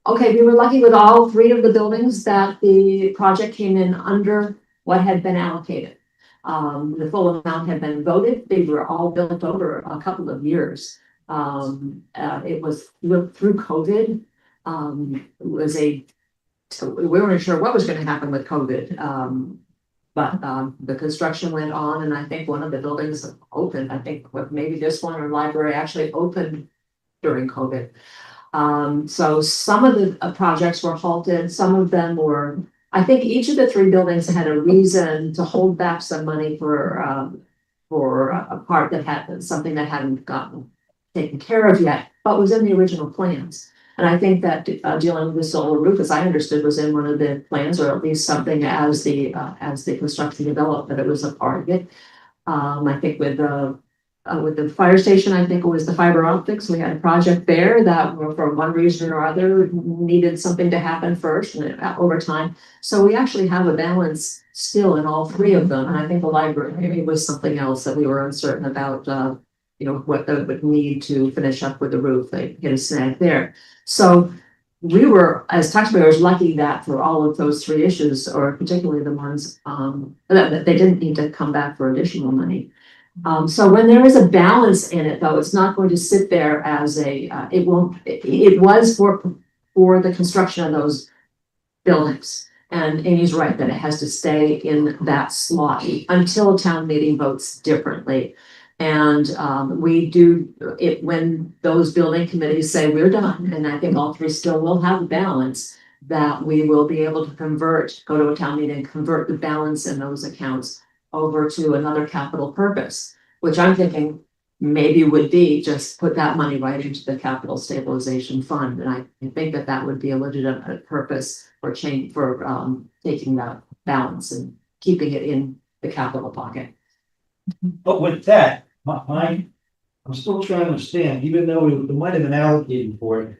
Okay, we were lucky with all three of the buildings that the project came in under what had been allocated. The full amount had been voted, they were all built over a couple of years. It was through COVID. It was we weren't sure what was gonna happen with COVID. But the construction went on, and I think one of the buildings opened, I think maybe this one or library actually opened during COVID. So some of the projects were halted, some of them were, I think each of the three buildings had a reason to hold back some money for a part that had something that hadn't gotten taken care of yet, but was in the original plans. And I think that dealing with the solar roof, as I understood, was in one of the plans, or at least something as the construction developed, that it was a part of it. I think with the fire station, I think it was the fiber optics. We had a project there that for one reason or other needed something to happen first and over time. So we actually have a balance still in all three of them. And I think the library maybe was something else that we were uncertain about, you know, what they would need to finish up with the roof. They hit a snag there. So we were, as taxpayers, lucky that for all of those three issues, or particularly the ones that they didn't need to come back for additional money. So when there is a balance in it, though, it's not going to sit there as a, it was for the construction of those buildings. And Amy's right that it has to stay in that slot until town meeting votes differently. And we do it when those building committees say we're done, and I think all three still will have a balance, that we will be able to go to a town meeting and convert the balance in those accounts over to another capital purpose, which I'm thinking maybe would be just put that money right into the capital stabilization fund. And I think that that would be a legitimate purpose for taking that balance and keeping it in the capital pocket. But with that, I'm still trying to understand, even though it might have been allocated for it.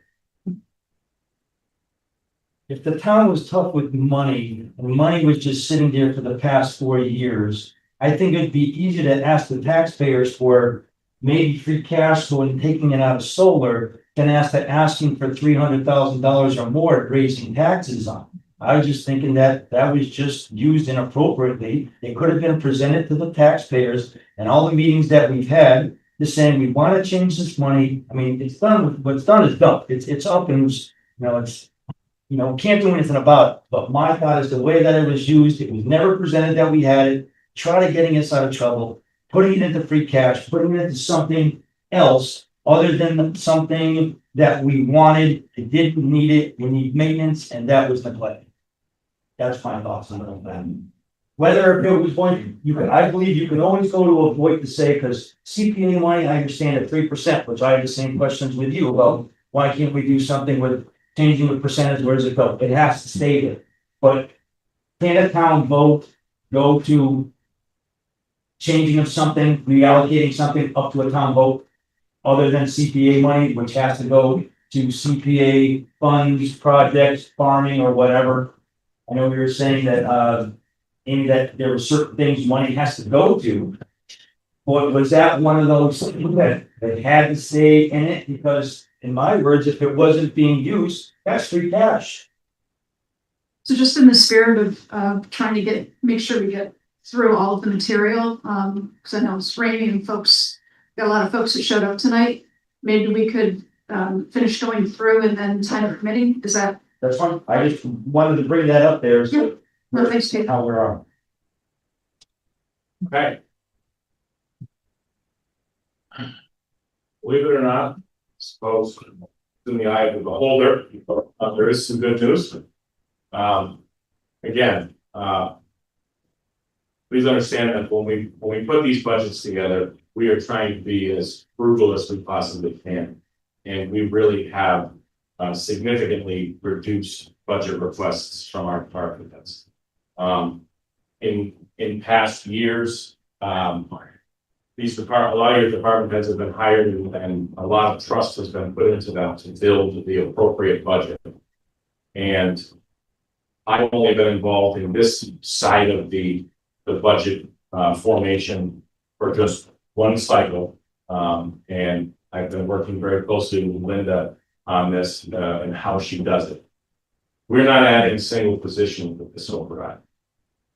If the town was tough with money, and money was just sitting there for the past 4 years, I think it'd be easy to ask the taxpayers for maybe free cash flow and taking it out of solar than asking for $300,000 or more at raising taxes on. I was just thinking that was just used inappropriately. It could have been presented to the taxpayers, and all the meetings that we've had, just saying we want to change this money. I mean, it's done. What's done is done. It's up, and can't do anything about it. But my thought is the way that it was used, it was never presented that we had it. Try to getting us out of trouble, putting it into free cash, putting it into something else other than something that we wanted, it didn't need it, we need maintenance, and that was neglected. That's my thoughts on that. Whether it was going, I believe you can always go to avoid to say, because CPA money, I understand at 3%, which I have the same questions with you about, why can't we do something with changing the percentage, where does it go? It has to stay there. But can a town vote, go to changing of something, reallocating something up to a town vote, other than CPA money, which has to go to CPA funds, projects, farming, or whatever? I know we were saying that, Amy, that there were certain things money has to go to. But was that one of those that had to stay in it? Because in my words, if it wasn't being used, that's free cash. So just in the spirit of trying to make sure we get through all of the material, because I know it's raining and got a lot of folks that showed up tonight. Maybe we could finish going through and then sign a committee. Is that? That's fine. I just wanted to bring that up there. So No, thanks, Dave. how we're on. Okay. Believe it or not, I suppose in the eye of the beholder, there is some good news. Again, please understand that when we put these budgets together, we are trying to be as frugal as we possibly can. And we really have significantly reduced budget requests from our departments. In past years, a lot of your department heads have been hired and a lot of trust has been put into them to build the appropriate budget. And I've only been involved in this side of the budget formation for just one cycle. And I've been working very closely with Linda on this and how she does it. We're not adding a single position with this override.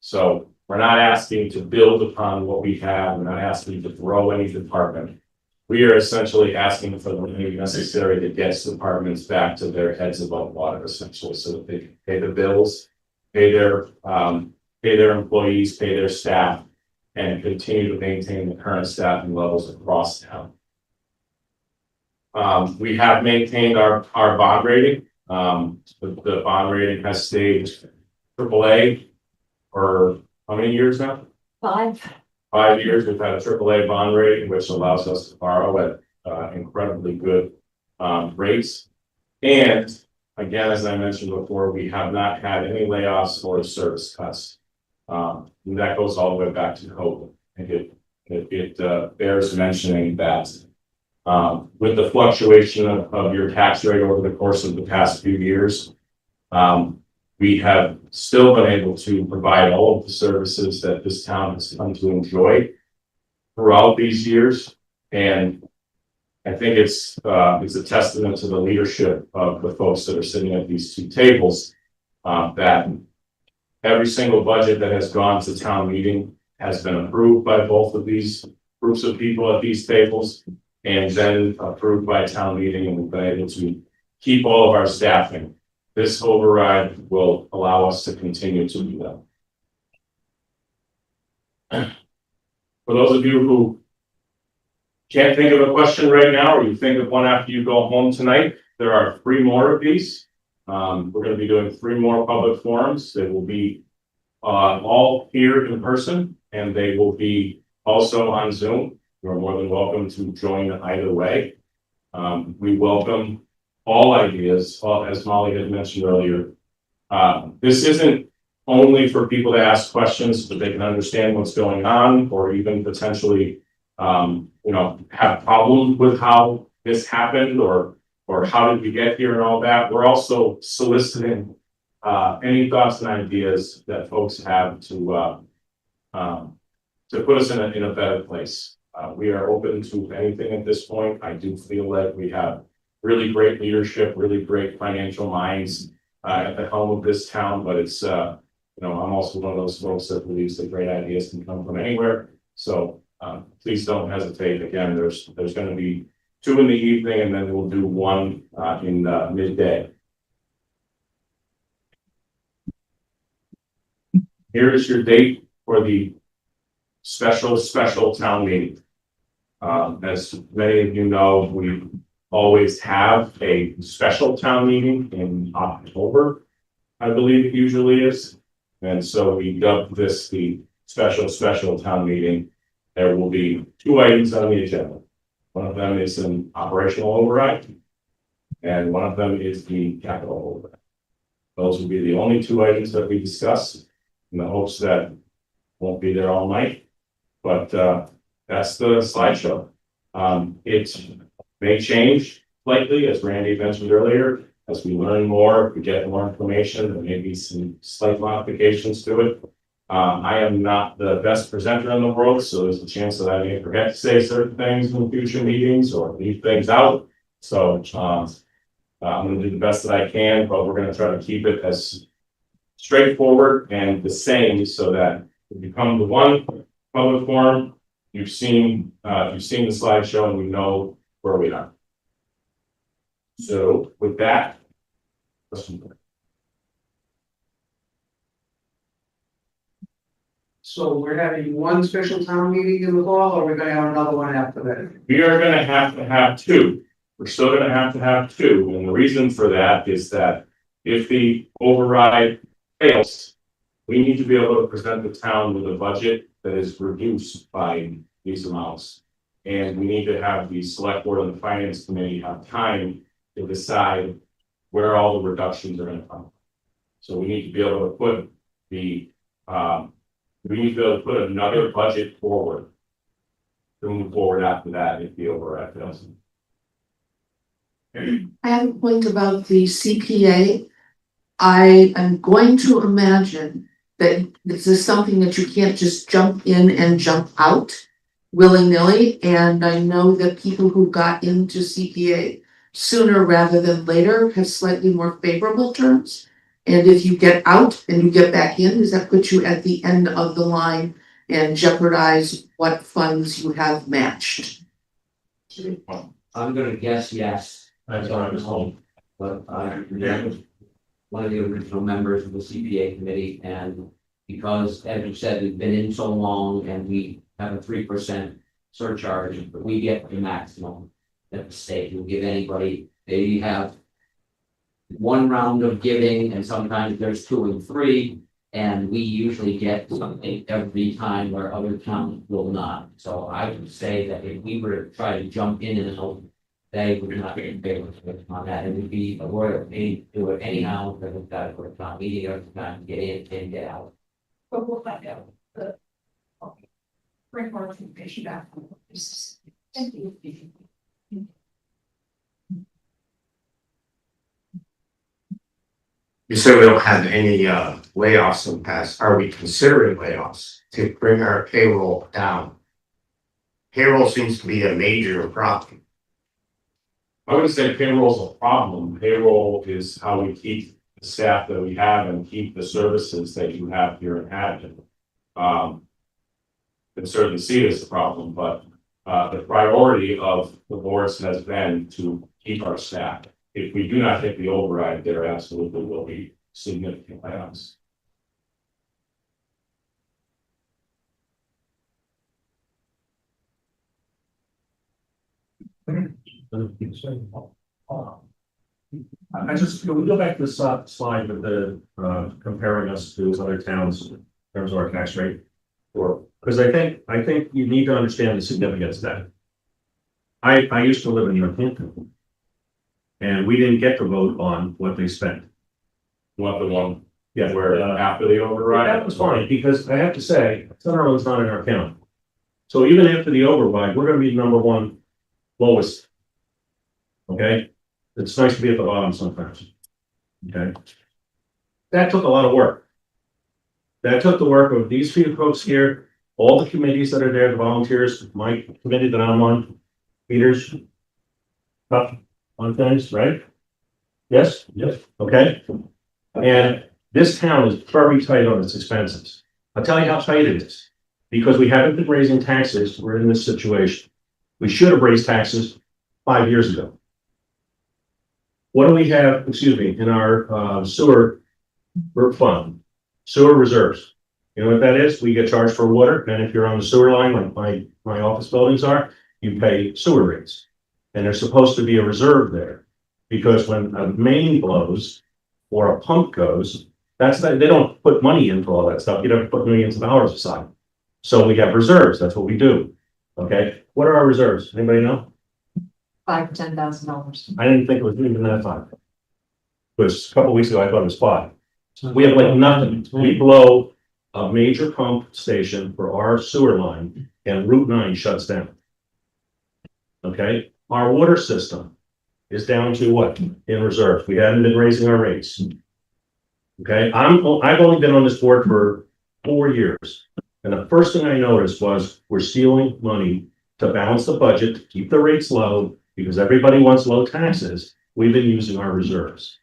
So we're not asking to build upon what we have. We're not asking to grow any department. We are essentially asking for the money necessary to get departments back to their heads above water, essentially, so that they can pay the bills, pay their employees, pay their staff, and continue to maintain the current staffing levels across town. We have maintained our bond rating. The bond rating has stayed AAA for how many years now? 5. 5 years. We've had a AAA bond rating, which allows us to borrow at incredibly good rates. And again, as I mentioned before, we have not had any layoffs or service cuts. And that goes all the way back to COVID. And it bears mentioning that with the fluctuation of your tax rate over the course of the past few years, we have still been able to provide all of the services that this town has come to enjoy throughout these years. And I think it's a testament to the leadership of the folks that are sitting at these two tables, that every single budget that has gone to town meeting has been approved by both of these groups of people at these tables, and then approved by town meeting, and we've been able to keep all of our staffing. This override will allow us to continue to do that. For those of you who can't think of a question right now, or you think of one after you go home tonight, there are 3 more of these. We're going to be doing 3 more public forums. They will be all here in person, and they will be also on Zoom. You're more than welcome to join either way. We welcome all ideas, as Molly had mentioned earlier. This isn't only for people to ask questions so that they can understand what's going on, or even potentially, have problems with how this happened, or how did we get here and all that. We're also soliciting any thoughts and ideas that folks have to put us in a better place. We are open to anything at this point. I do feel that we have really great leadership, really great financial minds at the helm of this town, but it's, I'm also one of those folks that believes that great ideas can come from anywhere. So please don't hesitate. Again, there's going to be 2 in the evening, and then we'll do 1 in midday. Here is your date for the special town meeting. As many of you know, we always have a special town meeting in October, I believe it usually is. And so we dubbed this the special town meeting. There will be 2 items on the agenda. One of them is an operational override, and one of them is the capital override. Those will be the only 2 items that we discuss, in the hopes that won't be there all night. But that's the slideshow. It may change slightly, as Randy mentioned earlier, as we learn more, if we get more information, there may be some slight modifications to it. I am not the best presenter in the world, so there's a chance that I may forget to say certain things in future meetings or leave things out. So I'm going to do the best that I can, but we're going to try to keep it as straightforward and the same, so that if you come to one public forum, you've seen the slideshow and we know where we are. So with that, So we're having one special town meeting in the fall, or we're gonna have another one after that? we are going to have 2. We're still going to have 2. And the reason for that is that if the override fails, we need to be able to present the town with a budget that is reduced by these amounts. And we need to have the select board and the finance committee have time to decide where all the reductions are going to come. So we need to be able to put another budget forward to move forward after that if the override fails. I have a point about the CPA. I am going to imagine that this is something that you can't just jump in and jump out willy-nilly. And I know that people who got into CPA sooner rather than later have slightly more favorable terms. And if you get out and you get back in, does that put you at the end of the line and jeopardize what funds you have matched? I'm gonna guess yes. That's what I was told. But one of the original members of the CPA committee, and because, as you said, we've been in so long and we have a 3% surcharge, but we get the maximum that the state will give anybody. They have one round of giving, and sometimes there's 2 and 3, and we usually get something every time where other towns will not. So I would say that if we were to try to jump in and out, they would not be in favor on that. It would be a royal pain to do it anyhow, because we've got to go to town meeting every time to get in and get out. But we'll find out. Bring more information back. Thank you. You said we don't have any layoffs in the past. Are we considering layoffs to bring our payroll down? Payroll seems to be a major problem. I wouldn't say payroll is a problem. Payroll is how we keep the staff that we have and keep the services that you have here in Hampton. Can certainly see it as a problem, but the priority of the boards has been to keep our staff. If we do not hit the override, there absolutely will be significant layoffs. I just, can we go back to the slide with the comparing us to other towns in terms of our tax rate? Or, because I think you need to understand the significance of that. I used to live in Northampton. And we didn't get to vote on what they spent. What the one, Yeah, where after the override? that was funny, because I have to say, Sutherland's not in our county. So even after the override, we're gonna be number 1 lowest. Okay, it's nice to be at the bottom sometimes. Okay. That took a lot of work. That took the work of these few folks here, all the committees that are there, the volunteers, my committee that I'm on, Peter's. Tough on things, right? Yes? Yes. Okay. And this town is very tight on its expenses. I'll tell you how tight it is. Because we haven't been raising taxes, we're in this situation. We should have raised taxes 5 years ago. What do we have, in our sewer fund? Sewer reserves. You know what that is? We get charged for water, and if you're on the sewer line, like my office buildings are, you pay sewer rates. And there's supposed to be a reserve there, because when a main blows or a pump goes, they don't put money into all that stuff. You don't put millions of dollars aside. So we have reserves. That's what we do. Okay, what are our reserves? Anybody know? $5,000 to $10,000. I didn't think it was even that high. It was a couple weeks ago, I thought it was 5. We have like nothing. We blow a major pump station for our sewer line and Route 9 shuts down. Okay, our water system is down to what? In reserve. We haven't been raising our rates. Okay, I've only been on this board for 4 years. And the first thing I noticed was we're stealing money to balance the budget, to keep the rates low, because everybody wants low taxes. We've been using our reserves.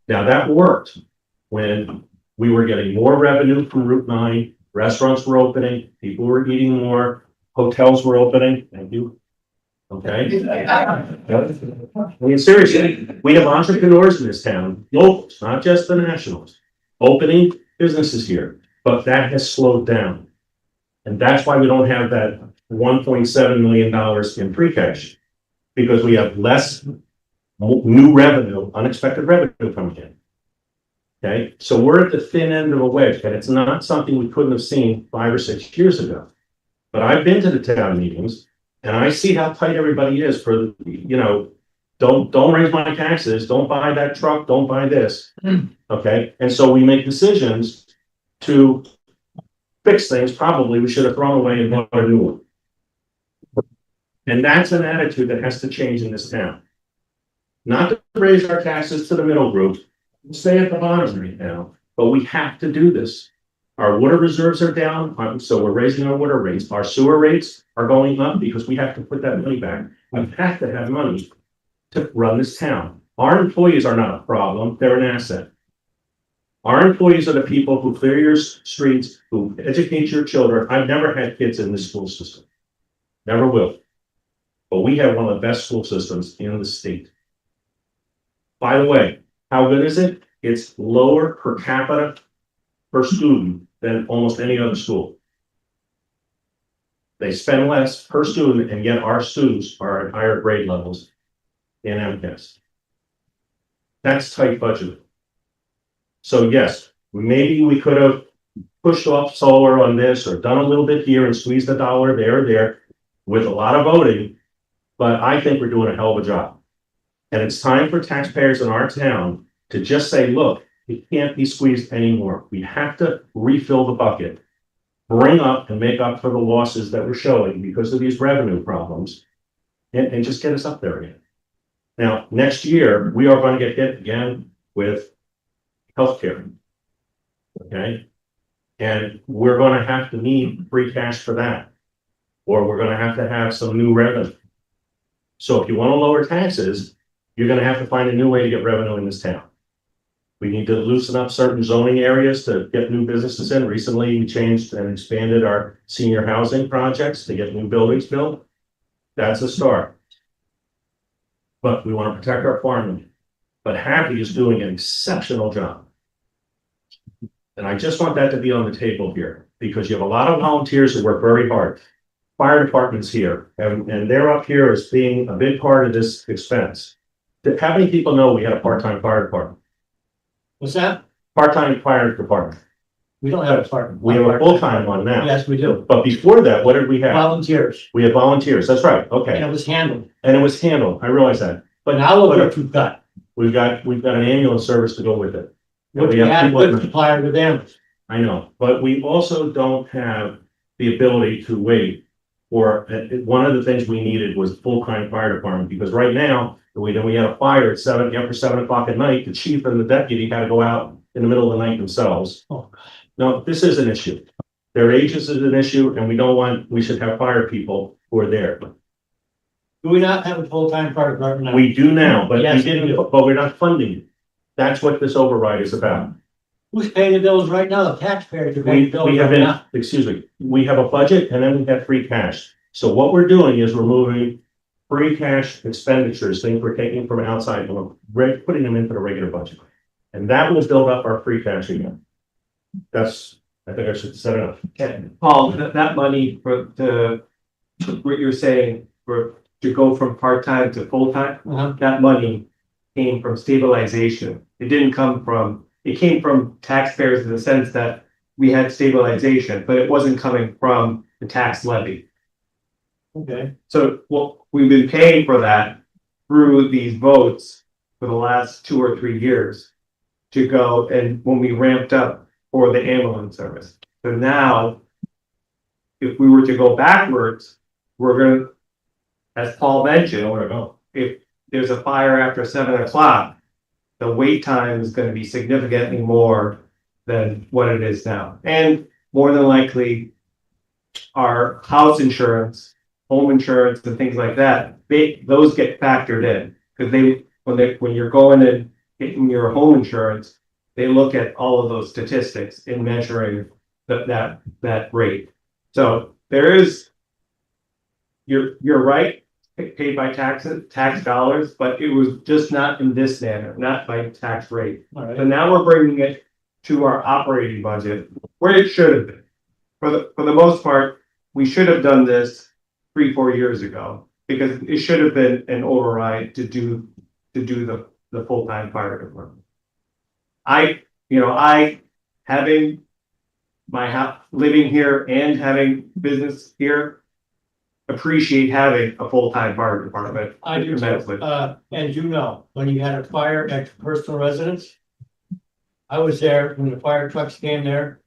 Now that worked when we were getting more revenue from Route 9, restaurants were opening, people were eating more, hotels were opening. Thank you. Okay. I mean, seriously, we have entrepreneurs in this town, locals, not just the nationals, opening businesses here, but that has slowed down. And that's why we don't have that $1.7 million in free cash, because we have less new revenue, unexpected revenue coming in. Okay, so we're at the thin end of a wedge, and it's not something we couldn't have seen 5 or 6 years ago. But I've been to the town meetings, and I see how tight everybody is for, don't raise my taxes, don't buy that truck, don't buy this. Okay, and so we make decisions to fix things probably we should have thrown away and bought a new one. And that's an attitude that has to change in this town. Not to raise our taxes to the middle group, stay at the bottom right now, but we have to do this. Our water reserves are down, so we're raising our water rates. Our sewer rates are going up because we have to put that money back. We have to have money to run this town. Our employees are not a problem, they're an asset. Our employees are the people who clear your streets, who educate your children. I've never had kids in this school system. Never will. But we have one of the best school systems in the state. By the way, how good is it? It's lower per capita per student than almost any other school. They spend less per student, and yet our students are at higher grade levels in MCAS. That's tight budget. So yes, maybe we could have pushed off solar on this or done a little bit here and squeezed a dollar there or there with a lot of voting, but I think we're doing a hell of a job. And it's time for taxpayers in our town to just say, look, it can't be squeezed anymore. We have to refill the bucket, bring up and make up for the losses that we're showing because of these revenue problems, and just get us up there again. Now, next year, we are going to get hit again with healthcare. Okay? And we're going to have to need free cash for that, or we're going to have some new revenue. So if you want to lower taxes, you're going to have to find a new way to get revenue in this town. We need to loosen up certain zoning areas to get new businesses in. Recently, we changed and expanded our senior housing projects to get new buildings built. That's a start. But we want to protect our farmland. But Happy is doing an exceptional job. And I just want that to be on the table here, because you have a lot of volunteers who work very hard. Fire department's here, and they're up here as being a big part of this expense. How many people know we had a part-time fire department? What's that? Part-time fire department. We don't have a department. We have a full-time one now. Yes, we do. But before that, what did we have? Volunteers, We had volunteers, that's right, and okay. it was handled. And it was handled, I realize that. But now look what we've got. We've got an ambulance service to go with it. We have had people- good supply with them. I know, but we also don't have the ability to wait. Or one of the things we needed was full-time fire department, because right now, we had a fire at after 7 o'clock at night, the chief and the deputy had to go out in the middle of the night themselves. Oh, No, this is an issue. Their ages is an issue, and we should have fire people who are there. Do we not have a full-time fire department now? We do now, but Yes, we do. but we're not funding it. That's what this override is about. Who's paying the bills right now? The taxpayers are paying the bills We have right been, now. excuse me, we have a budget and then we have free cash. So what we're doing is removing free cash expenditures, things we're taking from outside, and we're putting them into the regular budget. And that will build up our free cash again. I think I should set it up. Paul, that money for what you're saying, for, to go from part-time to full-time, Uh-huh. that money came from stabilization. It didn't come from, it came from taxpayers in the sense that we had stabilization, but it wasn't coming from the tax levy. Okay. So, well, we've been paying for that through these votes for the last 2 or 3 years to go, and when we ramped up for the ambulance service. So now, if we were to go backwards, we're gonna, as Paul mentioned, Nowhere to go. if there's a fire after 7 o'clock, the wait time is gonna be significantly more than what it is now. And more than likely, our house insurance, home insurance and things like that, those get factored in. Cause when you're going and getting your home insurance, they look at all of those statistics in measuring that rate. So there is, you're right, paid by tax dollars, but it was just not in this manner, not by tax rate. All right. So now we're bringing it to our operating budget where it should have been. For the most part, we should have done this 3-4 years ago because it should have been an override to do the full-time fire department. I having my house, living here and having business here, appreciate having a full-time fire department. I do immensely. too. As you know, when you had a fire at your personal residence, I was there when the fire trucks came there.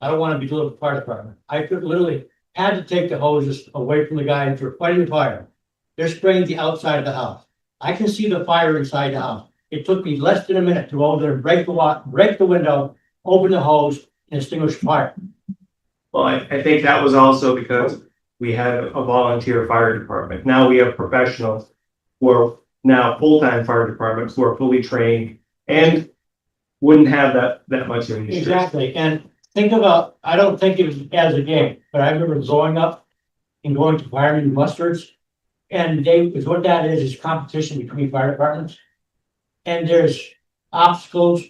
I don't want to be little fire department. I could literally had to take the hoses away from the guys who were fighting the fire. They're spraying the outside of the house. I can see the fire inside the house. It took me less than a minute to go over there, break the window, open the hose, and extinguish the fire. Well, I think that was also because we had a volunteer fire department. Now we have professionals who are now full-time fire departments who are fully trained and wouldn't have that much of an issue. Exactly, and think about, I don't think it was as a game, but I remember growing up and going to firemen musters. And is what that is competition between fire departments. And there's obstacles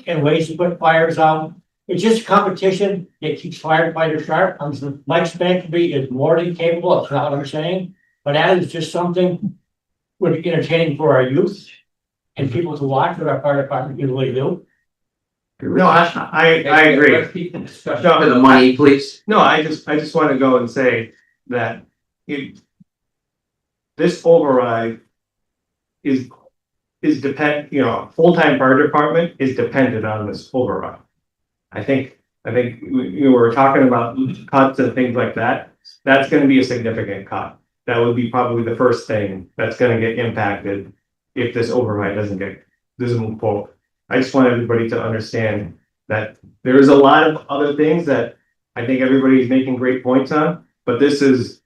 and ways to put fires out. It's just competition that keeps firefighters sharp. Mike Spankerby is more than capable, that's not what I'm saying, but that is just something would be entertaining for our youth and people to watch what our fire department usually do. No, I agree. Let's keep the discussion to the money, please. No, I just want to go and say that this override is full-time fire department is dependent on this override. I think we were talking about cuts and things like that. That's going to be a significant cut. That would be probably the first thing that's going to get impacted if this override doesn't move forward. I just want everybody to understand that there is a lot of other things that I think everybody's making great points on, but this is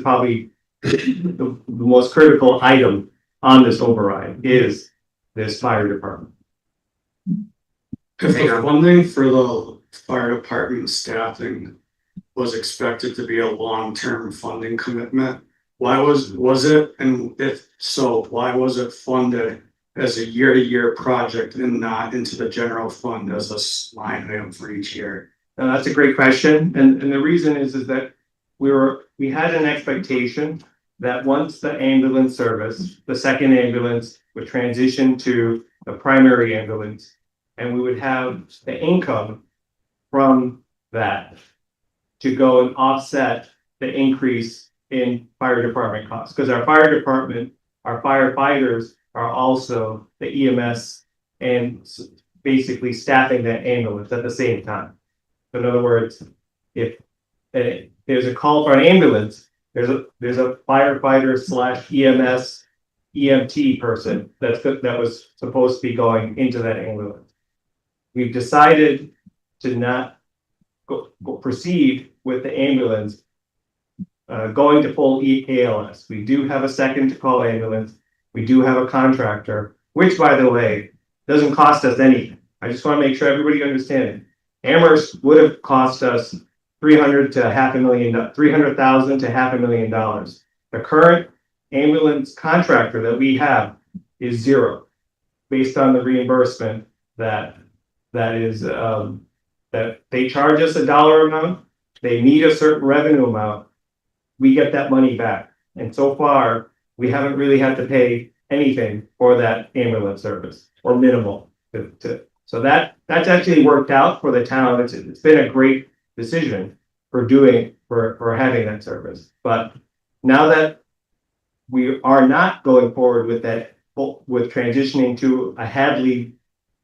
probably the most critical item on this override is this fire department. If the funding for the fire department staffing was expected to be a long-term funding commitment, why was it, and if so, why was it funded as a year-to-year project and not into the general fund as a line item for each year? Now, that's a great question, and the reason is that we had an expectation that once the ambulance service, the second ambulance would transition to the primary ambulance, and we would have the income from that to go and offset the increase in fire department costs, because our fire department, our firefighters are also the EMS and basically staffing that ambulance at the same time. In other words, if there's a call for an ambulance, there's a firefighter / EMS EMT person that was supposed to be going into that ambulance. We've decided to not proceed with the ambulance going to full ALS. We do have a second to call ambulance. We do have a contractor, which, by the way, doesn't cost us anything. I just want to make sure everybody understands it. Amherst would have cost us $300,000 to $500,000. The current ambulance contractor that we have is zero, based on the reimbursement that they charge us a dollar amount. They need a certain revenue amount, we get that money back. And so far, we haven't really had to pay anything for that ambulance service or minimal so that's actually worked out for the town. It's been a great decision for having that service. But now that we are not going forward with that, with transitioning to a Hadley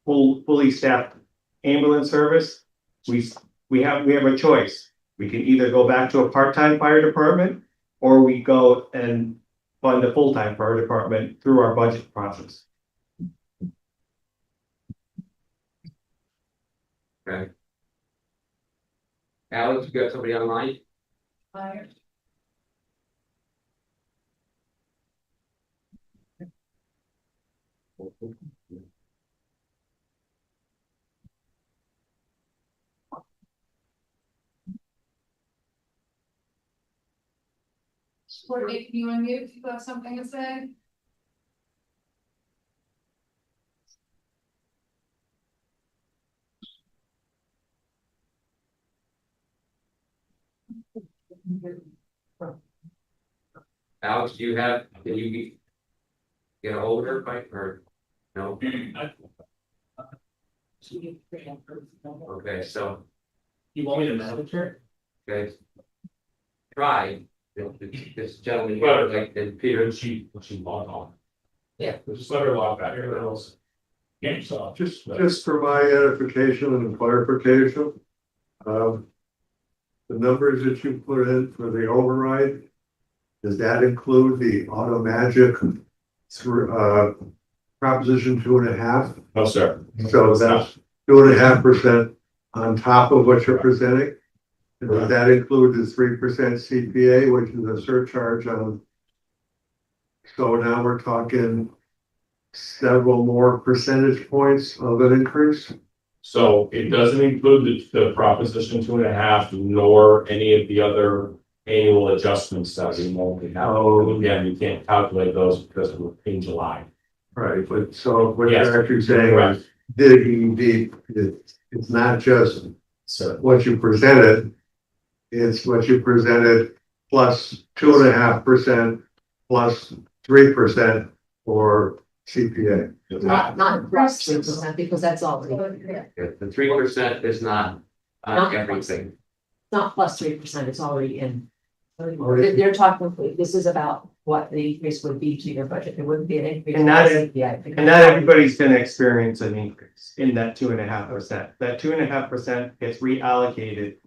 fully staffed ambulance service, we have a choice. We can either go back to a part-time fire department, or we go and fund a full-time fire department through our budget process. Okay. Alex, you got somebody online? Courtney, can you unmute if you have something to say? Alex, do you have, can you get a hold of her, Mike, or no? Okay, so. You want me to message her? Okay. Try, this gentleman here, like, and Peter. When she log on. Yeah. Just let her log back here. Else. Yeah, so Just for my edification and clarification. The numbers that you put in for the override, does that include the auto magic through, proposition 2.5? No, sir. So that's 2.5% on top of what you're presenting? And does that include the 3% CPA, which is a surcharge on? So now we're talking several more percentage points of an increase? So it doesn't include the Proposition 2.5, nor any of the other annual adjustments that we normally have. Again, you can't calculate those because we're in July. Right, but so what Yes, you're actually saying correct. is digging deep, it's not just So what you presented. It's what you presented plus 2.5% plus 3% for CPA. Not plus 3%, because that's already, Yeah, the 3% is not Not everything. not plus 3%, it's already in. They're talking, this is about what the increase would be to your budget. It wouldn't be an increase. And not- CPI. And not everybody's gonna experience an increase in that 2.5%. That 2.5% gets reallocated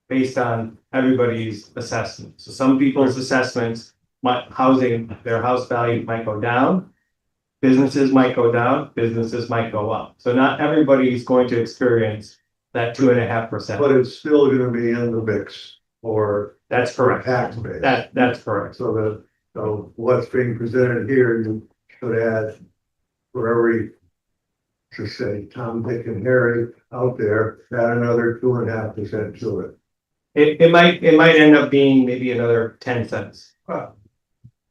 based on everybody's assessment. So some people's assessments, their house value might go down. Businesses might go down, businesses might go up. So not everybody's going to experience that 2.5%. But it's still gonna be in the mix for That's correct. tax base. That's correct. So what's being presented here, you should add for every, just say, Tom, Dick and Harry out there, add another 2.5% to it. It might end up being maybe another 10 cents, But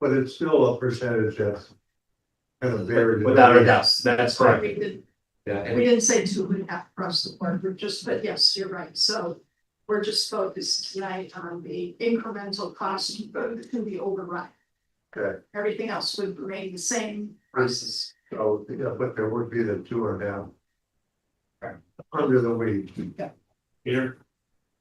it's still a percentage that's kind of varied. without a doubt. That's correct. We did, Yeah, and we didn't say 2.5 across the board, but yes, you're right, so. We're just focused tonight on the incremental cost to the override. Okay. Everything else would remain the same prices. So, yeah, but there would be the 2.5. Under the weight. Peter?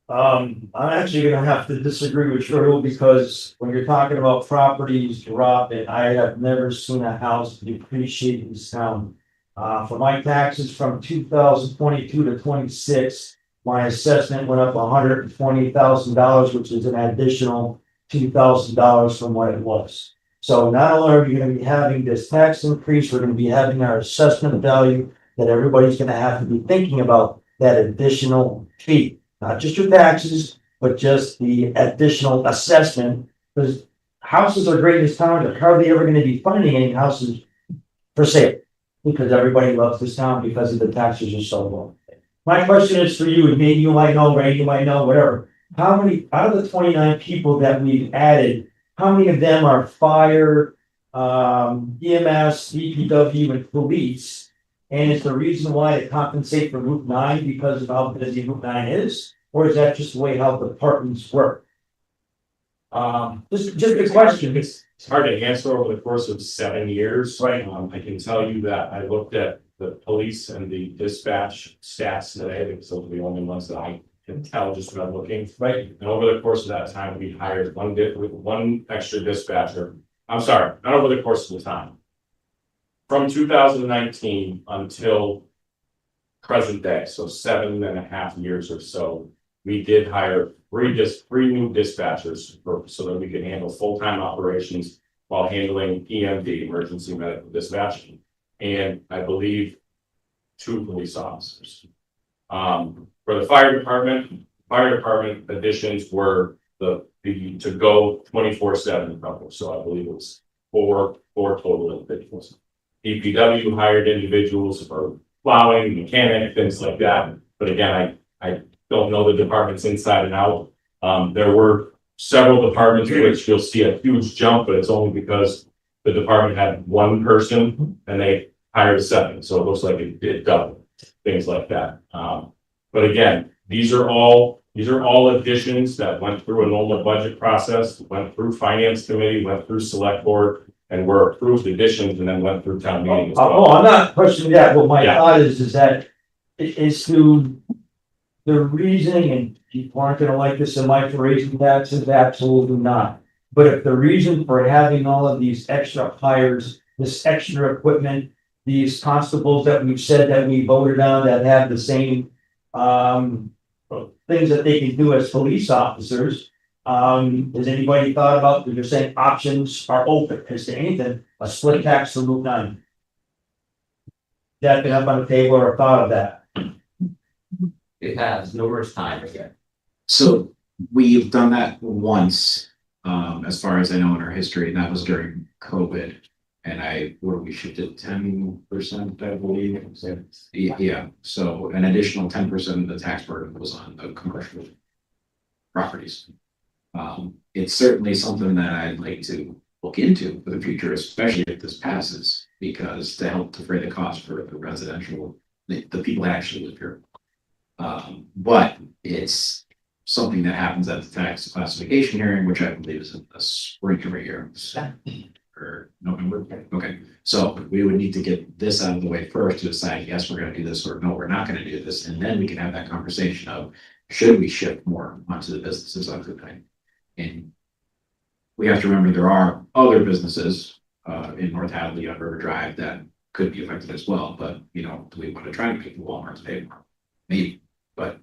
I'm actually gonna have to disagree with Cheryl, because when you're talking about properties dropping, I have never seen a house depreciate in this town. For my taxes from 2022 to 26, my assessment went up $120,000, which is an additional $2,000 from what it was. So not only are we gonna be having this tax increase, we're gonna be having our assessment value that everybody's gonna have to be thinking about that additional fee. Not just your taxes, but just the additional assessment, because houses are great in this town, they're hardly ever gonna be finding any houses for sale. Because everybody loves this town because of the taxes are so low. My question is for you, and maybe you might know, Ray, you might know, whatever. How many, out of the 29 people that we've added, how many of them are fire, EMS, DPW, and police? And is the reason why to compensate for Route 9 because of how busy Route 9 is? Or is that just the way how the departments work? Just a question. It's hard to answer over the course of 7 years. Right. I can tell you that I looked at the police and the dispatch stats today, because those are the only ones that I can tell just by looking. Right. And over the course of that time, we hired one extra dispatcher. I'm sorry, not over the course of the time. From 2019 until present day, so 7.5 years or so, we did hire three new dispatchers so that we could handle full-time operations while handling EMD, emergency medical dispatch, and I believe 2 police officers. For the fire department additions were the to go 24/7 couple, so I believe it was four total individuals. DPW hired individuals for plowing, mechanic, things like that, but again, I don't know the departments inside and out. There were several departments which you'll see a huge jump, but it's only because the department had 1 person and they hired a 7, so it looks like it did double, things like that. But again, these are all additions that went through a normal budget process, went through finance committee, went through select board, and were approved additions and then went through town meeting as well. Oh, I'm not questioning that, but my Yeah. thought is that is to the reasoning, and people aren't gonna like this, am I for raising taxes? Absolutely not. But if the reason for having all of these extra hires, this extra equipment, these constables that we've said that we voted on that have the same things that they can do as police officers. Has anybody thought about, they're saying options are open, is there anything, a split tax to Route 9? That been up on the table or thought of that? It has numerous times. So we've done that once, as far as I know in our history, and that was during COVID. And we shifted 10%, I believe. Yeah, so an additional 10% of the tax burden was on the commercial properties. It's certainly something that I'd like to look into for the future, especially if this passes, because to help defray the cost for the residential, the people that actually live here. But it's something that happens at the tax classification hearing, which I believe is a spring every year. Or November, okay, so we would need to get this out of the way first to decide, yes, we're gonna do this, or no, we're not gonna do this, and then we can have that conversation of, should we shift more onto the businesses on Route 9? And we have to remember there are other businesses in North Hadley on River Drive that could be affected as well, but do we want to try to make the Walmart's pay more? Maybe, but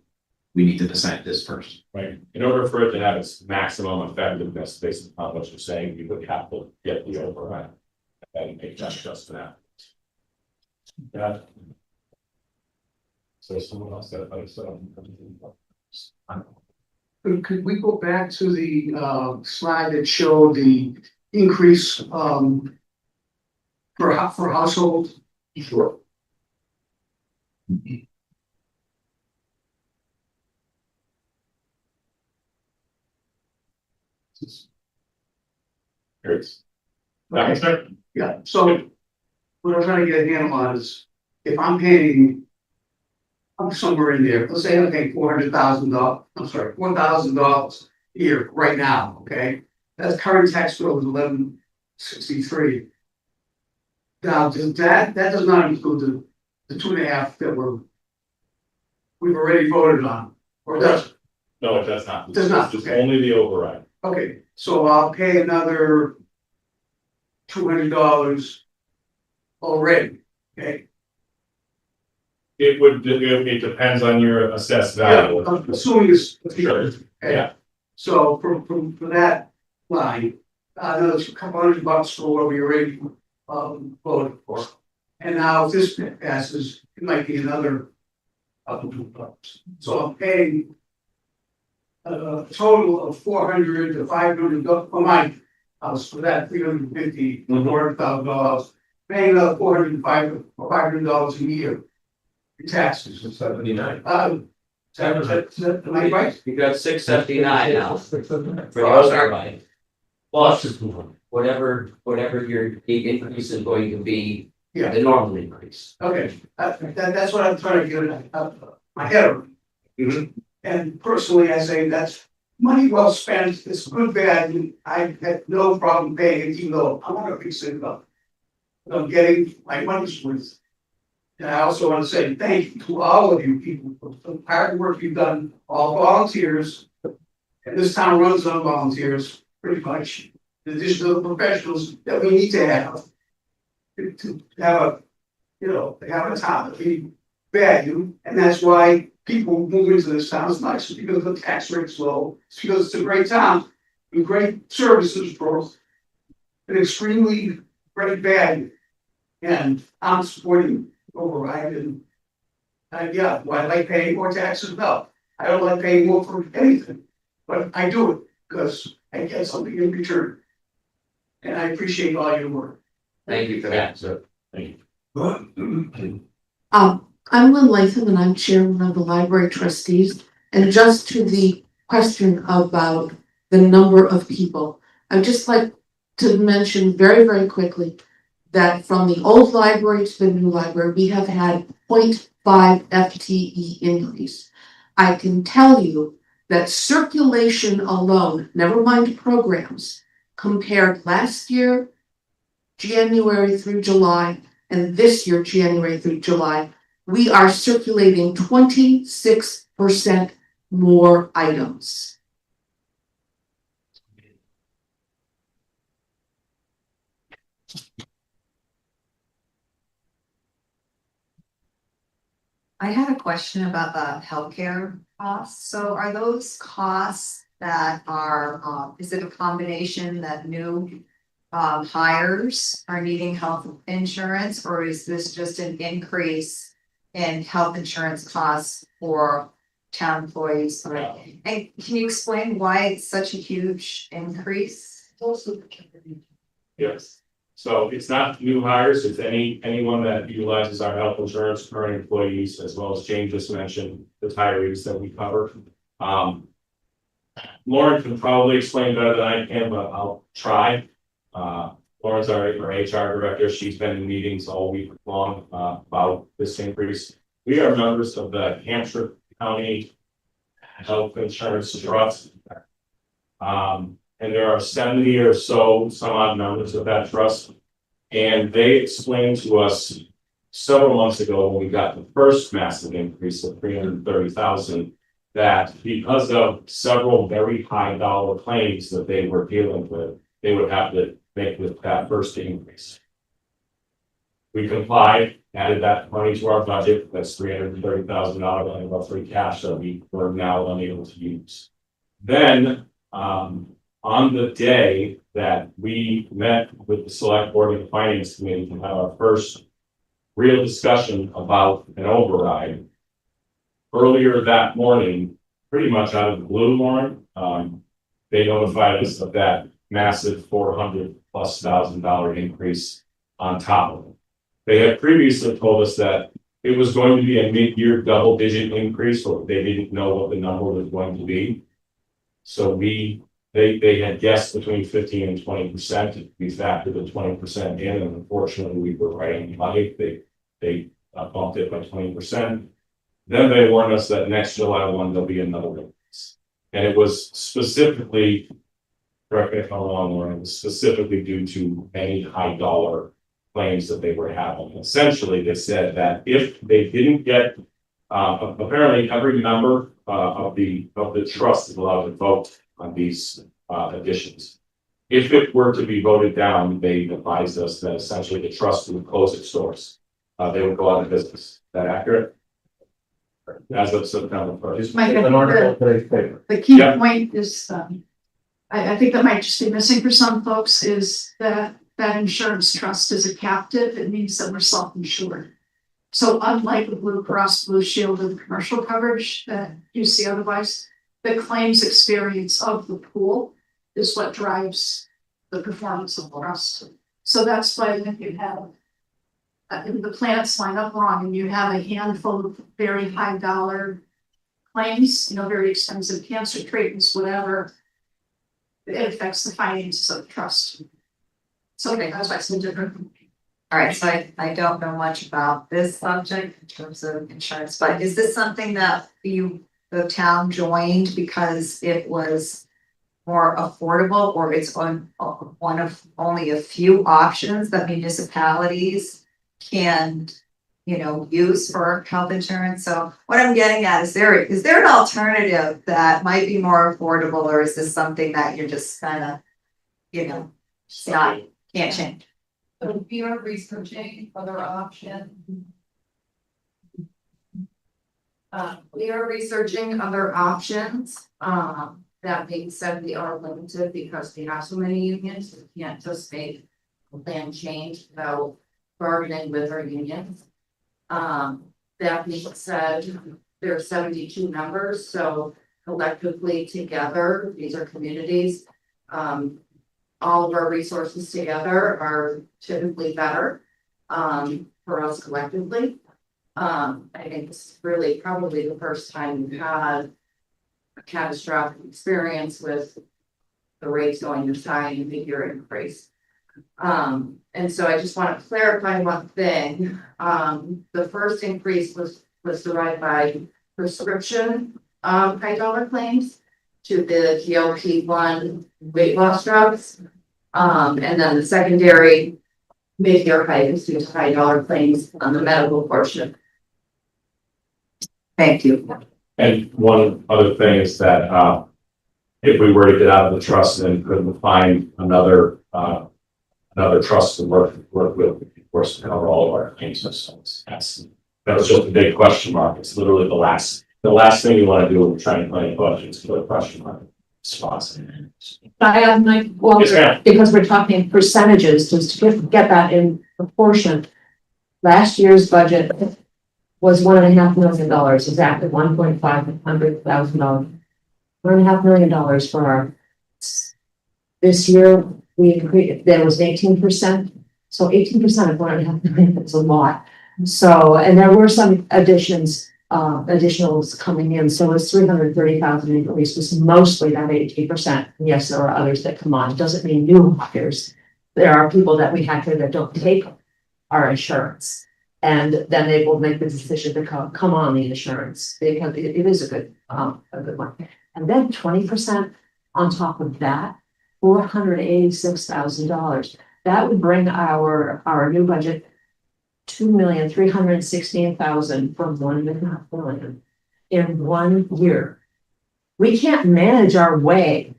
we need to decide this first. Right, in order for it to have its maximum effectiveness, based upon what you're saying, you would have to get the override. And make that adjustment. Yeah. So someone else got Could we go back to the slide that showed the increase for households? Sure. Okay. Yeah, so what I'm trying to get a handle on is, if I'm paying, I'm somewhere in there, let's say I'm paying $4,000 a year right now, okay? That's current tax bill is $1163. Now, that does not include the 2.5 that we've already voted on, or does it? No, it does not. Does not, It's okay. only the override. Okay, so I'll pay another $200 already, okay? It depends on your assessed value. Yeah, I'm assuming it's. Sure. Okay. Yeah. So for that line, I know it's a couple $100 for what we already voted for. And now if this passes, it might be another $200. So I'm paying a total of $400 to $500 for my house, for that $350, $400,000, paying another $500 a year in taxes. 79. Am I right? You got 679 now for the override. Plus whatever your increase is going to be, Yeah. the normal increase. Okay, that's what I'm trying to get my head around. And personally, I say that's money well spent, it's good value, I had no problem paying it, even though I want to fix it up. I'm getting my money's worth. And I also want to say thank you to all of you people for the hard work you've done, all volunteers. And this town runs on volunteers, pretty much, in addition to the professionals that we need to have. To have a, to have a town that we value, and that's why people move into this town. It's not just because the tax rate's low, it's because it's a great town with great services for an extremely great value. And I'm supporting override and yeah, do I like paying more taxes? No, I don't like paying more for anything, but I do it because I get something in return. And I appreciate all your work. Thank you for that, sir. Thank you. I'm Lynn Latham and I'm chairman of the library trustees. And just to the question about the number of people, I'd just like to mention very, very quickly that from the old library to the new library, we have had 0.5 FTE increase. I can tell you that circulation alone, never mind programs, compared last year, January through July, and this year, January through July, we are circulating 26% more items. I had a question about the healthcare costs. So are those costs that are, is it a combination that new hires are needing health insurance, or is this just an increase in health insurance costs for town employees? And can you explain why it's such a huge increase? Yes, so it's not new hires, it's anyone that utilizes our health insurance, current employees, as well as Jane just mentioned, the retirees that we cover. Lauren can probably explain better than I can, but I'll try. Lauren's our HR director, she's been in meetings all week long about this increase. We are members of the Hampshire County Health Insurance Trust. And there are 70 or so some odd members of that trust. And they explained to us several months ago when we got the first massive increase of 330,000, that because of several very high dollar claims that they were dealing with, they would have to make with that first increase. We complied, added that money to our budget. That's $330,000 in roughly cash that we were now unable to use. Then, on the day that we met with the select board and the finance committee to have our first real discussion about an override, earlier that morning, pretty much out of the blue, Lauren, they notified us of that massive $400,000+ increase on top of it. They had previously told us that it was going to be a mid-year double-digit increase, but they didn't know what the number was going to be. So they had guessed between 15 and 20%. We factored the 20% in, and unfortunately, we were right on the money. They bumped it by 20%. Then they warned us that next July 1 there'll be another increase, and it was specifically, correct me if I'm wrong, Lauren, it was specifically due to any high dollar claims that they were having. Essentially, they said that if they didn't get, apparently every member of the trust is allowed to vote on these additions. If it were to be voted down, they advised us that essentially the trust would close its doors. They would go out of business. Is that accurate? As of September 1st. Mike, I An think article in today's paper. the key Yeah. point is, I think that might just be missing for some folks, is that insurance trust is a captive. It means that we're self-insured. So unlike the Blue Cross Blue Shield and commercial coverage that you see otherwise, the claims experience of the pool is what drives the performance of the trust. So that's why when you have the planets line up wrong and you have a handful of very high dollar claims, very expensive cancer treatments, whatever, it affects the finances of the trust. So that's why it's so different. All right, so I don't know much about this subject in terms of insurance, but is this something that you the town joined because it was more affordable, or it's on one of only a few options that municipalities can, use for health insurance. So what I'm getting at is there an alternative that might be more affordable, or is this something that you're just kind of, it's not, can't change? So we are researching other options. We are researching other options. That being said, we are limited because we have so many unions, we can't just make a plan change without bargaining with our unions. That being said, there are 72 members, so collectively together, these are communities. All of our resources together are typically better for us collectively. I think it's really probably the first time we've had a catastrophic experience with the rates going this high and the year increase. And so I just want to clarify one thing. The first increase was derived by prescription high dollar claims to the GLP-1 weight loss drugs. And then the secondary mid-year hike is due to high dollar claims on the medical portion. Thank you. And one other thing is that, if we were to get out of the trust and couldn't find another trust to work with, of course, to cover all of our claims systems. That was just a big question mark. It's literally the last thing you want to do when we're trying to plan budgets, put a question mark spots. I have my, well, Yes, ma'am. because we're talking percentages, just to get that in proportion. Last year's budget was $1.5 million, exactly $1,500,000. $1.5 million for our. This year, we increased, there was 18%, so 18% of $1.5 million is a lot. So, and there were some additionals coming in, so it's 330,000 increase, was mostly that 18%. Yes, there are others that come on, it doesn't mean new hires. There are people that we have here that don't take our insurance. And then they will make the decision to come on the insurance, because it is a good one. And then 20% on top of that, $486,000. That would bring our new budget $2,316,000 from $1.5 million in 1 year. We can't manage our way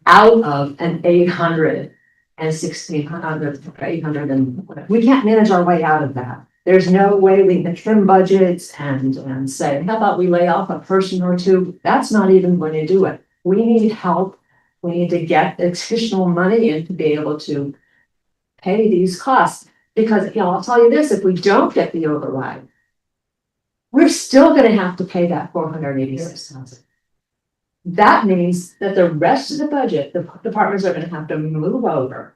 out of an 800 and 800 and we can't manage our way out of that. There's no way we can trim budgets and say, how about we lay off a person or two? That's not even going to do it. We need help. We need to get additional money in to be able to pay these costs. Because, I'll tell you this, if we don't get the override, we're still going to have to pay that $486,000. That means that the rest of the budget, the departments are going to have to move over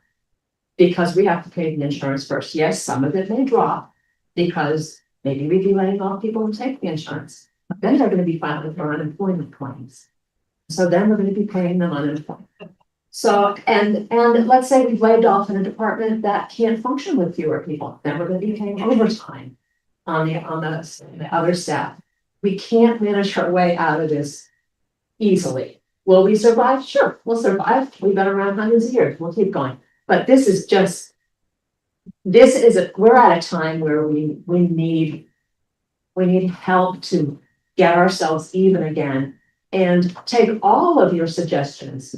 because we have to pay the insurance first. Yes, some of it may drop because maybe we'd be letting off people who take the insurance. But then they're going to be filing for unemployment claims. So then we're going to be paying them unemployment. So, and let's say we've laid off in a department that can't function with fewer people, then we're going to be paying overtime on the other staff. We can't manage our way out of this easily. Will we survive? Sure, we'll survive. We've been around hundreds of years. We'll keep going. But we're at a time where we need help to get ourselves even again and take all of your suggestions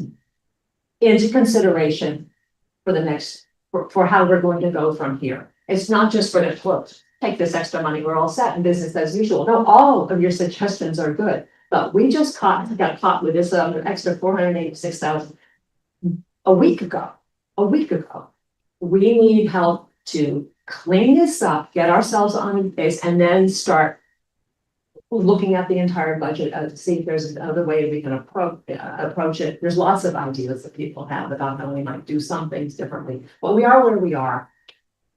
into consideration for the next, for how we're going to go from here. It's not just for the quote, take this extra money, we're all set in business as usual. No, all of your suggestions are good, but we just got caught with this extra 486,000 a week ago. We need help to clean this up, get ourselves on base, and then start looking at the entire budget to see if there's another way we can approach it. There's lots of ideas that people have about how we might do some things differently, but we are where we are.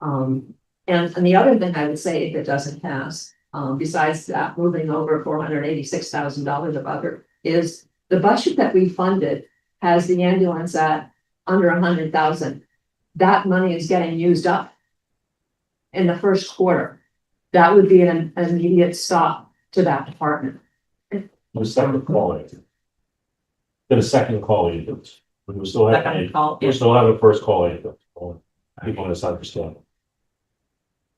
And the other thing I would say that doesn't pass, besides that moving over $486,000 of other, is the budget that we funded has the ambulance at under 100,000. That money is getting used up in the first quarter. That would be an immediate stop to that department. The second call agent. Then a second call agent. We still have, Second call, we still have a first call agent. People misunderstand.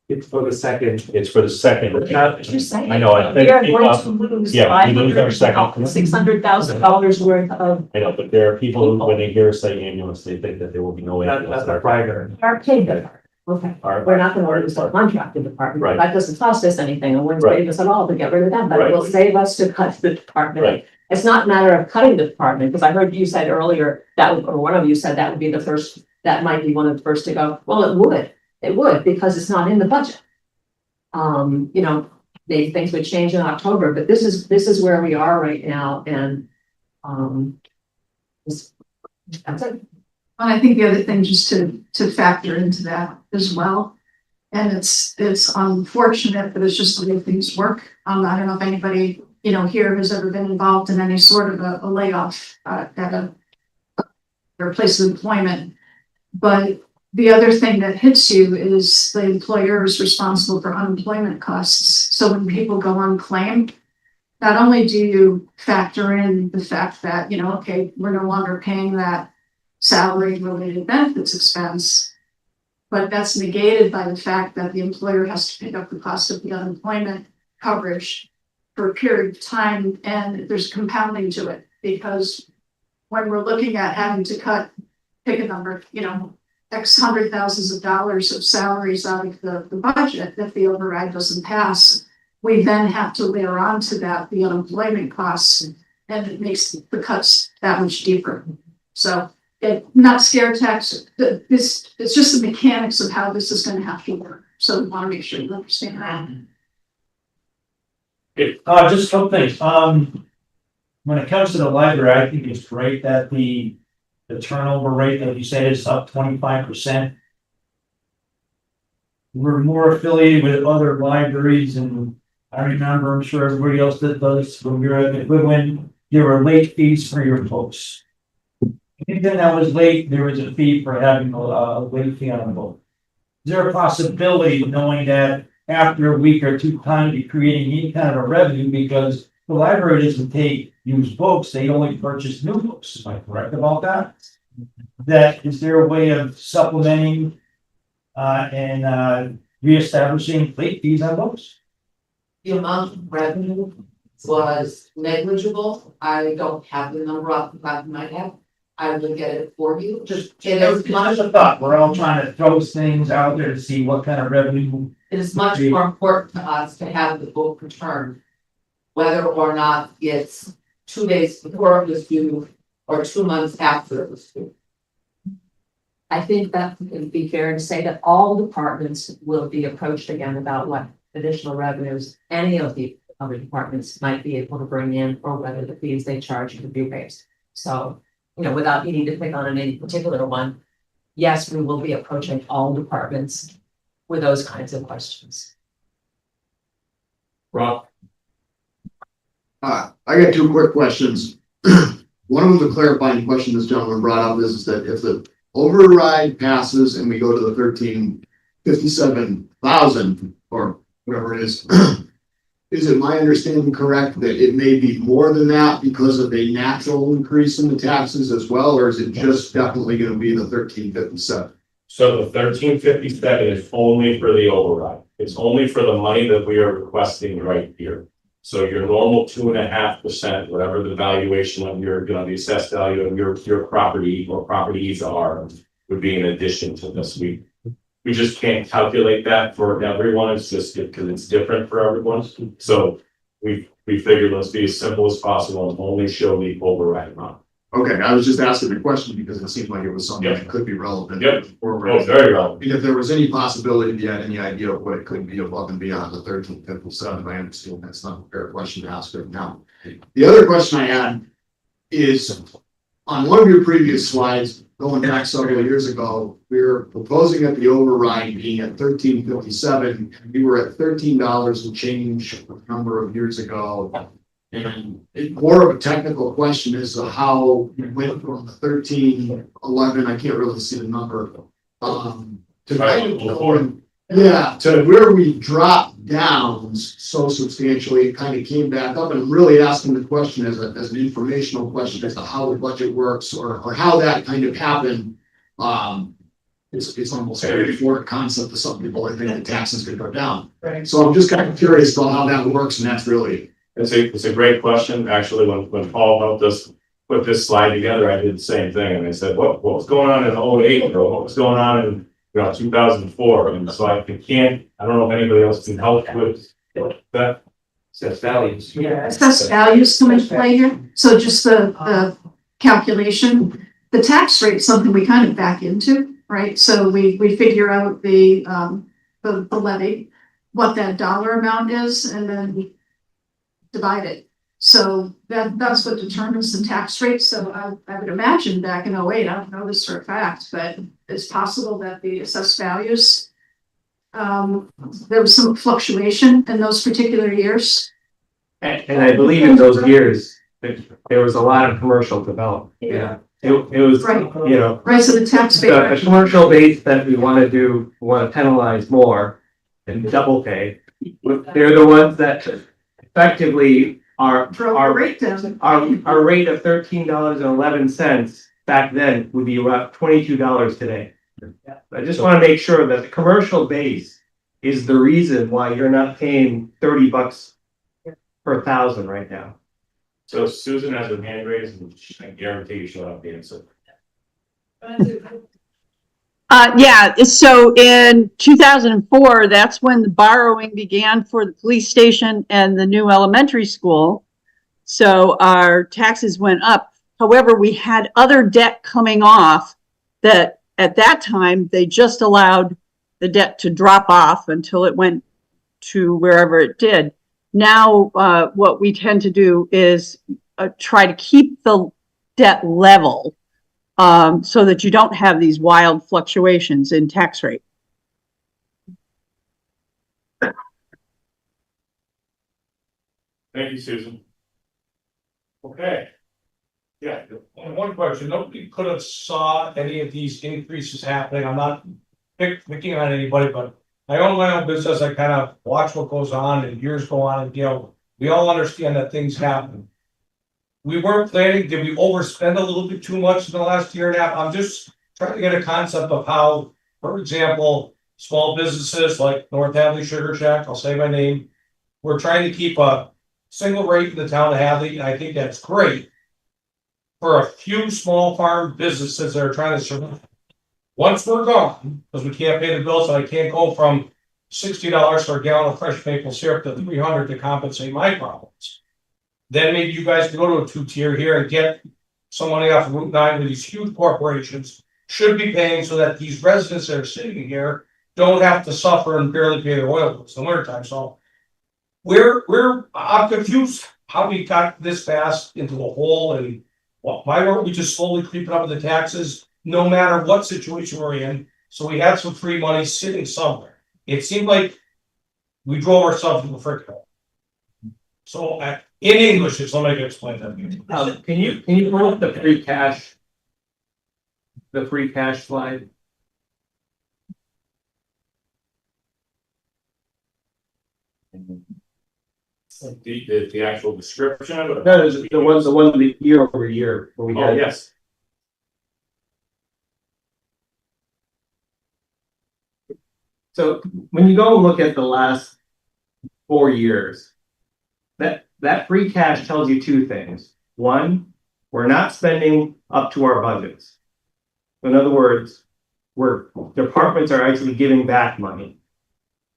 It's for the second. It's for the second. What you're saying. I know, I think We are people- going to lose yeah, we lose our second. $600,000 worth of I know, but there are people who, when they hear us say ambulance, they think that there will be no ambulance. That's a private. our paid department. Okay, Our- we're not gonna lose the contracted department, Right. that doesn't cost us anything, it wouldn't Right. save us at all to get rid of them, but it Right. will save us to cut the department. Right. It's not a matter of cutting the department, because I heard you said earlier, that, or one of you said that would be the first, that might be one of the first to go, well, it would, because it's not in the budget. You know, things would change in October, but this is where we are right now, and, that's it. And I think the other thing just to factor into that as well. And it's unfortunate, but it's just the way things work. I don't know if anybody, you know, here has ever been involved in any sort of a layoff at their place of employment. But the other thing that hits you is the employer is responsible for unemployment costs. So when people go unclaimed, not only do you factor in the fact that, you know, okay, we're no longer paying that salary related benefits expense, but that's negated by the fact that the employer has to pick up the cost of the unemployment coverage for a period of time, and there's compounding to it, because when we're looking at having to cut, pick a number, you know, X hundred thousands of dollars of salaries out of the budget, if the override doesn't pass, we then have to layer onto that the unemployment costs, and it makes the cuts that much deeper. So not scare tax, it's just the mechanics of how this is gonna have to work. So we wanna make sure you understand that. Just a couple things, when it comes to the library, I think it's great that the turnover rate that you said is up 25%. We're more affiliated with other libraries, and I remember, I'm sure everybody else that does, when we were at the Goodwin, there were late fees for your books. Anything that was late, there was a fee for having a late fee on a book. Is there a possibility, knowing that after a week or two time, be creating any kind of a revenue, because the library doesn't take used books, they only purchase new books, am I correct about that? That, is there a way of supplementing and reestablishing late fees on books? The amount of revenue was negligible. I don't have the number off the top of my head. I will get it for you. Just much a thought, we're all trying to throw things out there to see what kind of revenue. It is much more important to us to have the book returned, whether or not it's 2 days before it was due or 2 months after it was due. I think that would be fair to say that all departments will be approached again about what additional revenues any of the other departments might be able to bring in, or whether the fees they charge could be raised. So, you know, without needing to pick on any particular one, yes, we will be approaching all departments with those kinds of questions. Rob? I got two quick questions. One of them, the clarifying question this gentleman brought up is that if the override passes and we go to the 1357,000 or whatever it is it my understanding correct that it may be more than that because of a natural increase in the taxes as well, or is it just definitely going to be the 1357? So the 1357 is only for the override. It's only for the money that we are requesting right here. So your normal 2.5%, whatever the valuation of your, you know, the assessed value of your property or properties are, would be in addition to this. We just can't calculate that for everyone. It's just because it's different for everyone. So we figured let's be as simple as possible and only show the override amount. Okay, I was just asking the question because it seemed like it was something Yep. that could be relevant. Yep. Or Oh, very relevant. if there was any possibility, if you had any idea of what it could be above and beyond the 1357, I understand that's not a fair question to ask right now. The other question I had is on one of your previous slides, going back several years ago, we were proposing that the override being at 1357. We were at $13 and change a number of years ago. And more of a technical question is how we went from the 1311, I can't really see the number, to Yeah, to where we dropped down so substantially, it kind of came back up and really asking the question as an informational question as to how the budget works or how that kind of happened. It's almost a foreign concept to some people. I think the taxes could go down. Right. So I'm just kind of curious about how that works, and that's really. It's a great question. Actually, when Paul helped us put this slide together, I did the same thing. And I said, what was going on in 08, or what was going on in 2004? And so I don't know if anybody else can help with that. Assessed values. Yeah. Assessed values come into play here, so just the calculation, the tax rate is something we kind of back into, right? So we figure out the levy, what that dollar amount is, and then we divide it. So that's what determines the tax rate. So I would imagine back in 08, I don't know this for a fact, but it's possible that the assessed values, there was some fluctuation in those particular years. And I believe in those years, there was a lot of commercial development. Yeah. It was, Right. you know, Right, so the tax the base, commercial base that we want to penalize more and double pay. They're the ones that effectively are, drove the rate down. our rate of $13.11 back then would be about $22 today. I just want to make sure that the commercial base is the reason why you're not paying $30 per thousand right now. So Susan has her hand raised, and I guarantee she'll have the answer. Yeah, so in 2004, that's when the borrowing began for the police station and the new elementary school. So our taxes went up. However, we had other debt coming off that at that time, they just allowed the debt to drop off until it went to wherever it did. Now, what we tend to do is try to keep the debt level so that you don't have these wild fluctuations in tax rate. Thank you, Susan. Okay. Yeah. And one question, nobody could have saw any of these increases happening. I'm not picking on anybody, but I own my own business. I kind of watch what goes on and years go on, and we all understand that things happen. We weren't planning, did we overspend a little bit too much in the last year and a half? I'm just trying to get a concept of how, for example, small businesses like North Hadley Sugar Shack, I'll say my name, we're trying to keep a single rate in the town of Hadley, and I think that's great for a few small farm businesses that are trying to survive. Once we're gone, because we can't pay the bills, and I can't go from $60 for a gallon of fresh maple syrup to $300 to compensate my problems. Then maybe you guys can go to a two-tier here and get some money off of Route 9 where these huge corporations should be paying, so that these residents that are sitting here don't have to suffer and barely pay their oil bills in the wintertime. So I'm confused how we got this fast into a hole, and why weren't we just slowly creeping up with the taxes no matter what situation we're in? So we had some free money sitting somewhere. It seemed like we drove ourselves into the frick hole. So in English, just let me explain that. Can you pull up the free cash slide? The actual description of it? No, the one the year over year where we Oh, had. yes. So when you go and look at the last 4 years, that free cash tells you two things. One, we're not spending up to our budgets. In other words, departments are actually giving back money,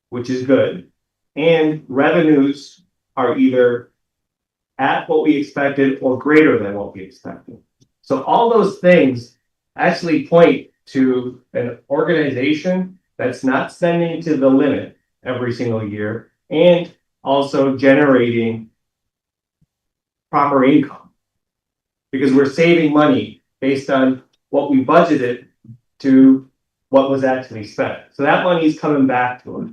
which is good. And revenues are either at what we expected or greater than what we expected. So all those things actually point to an organization that's not spending to the limit every single year and also generating proper income, because we're saving money based on what we budgeted to what was actually spent. So that money is coming back to us.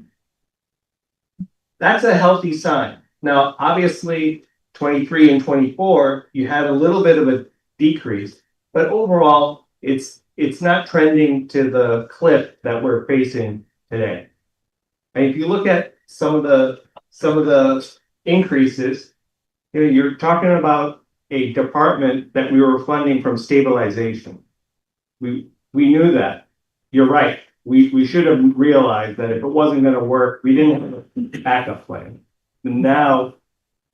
That's a healthy sign. Now, obviously, 23 and 24, you had a little bit of a decrease, but overall, it's not trending to the cliff that we're facing today. And if you look at some of the increases, you're talking about a department that we were funding from stabilization. We knew that. You're right. We should have realized that if it wasn't gonna work, we didn't have a backup plan. And now,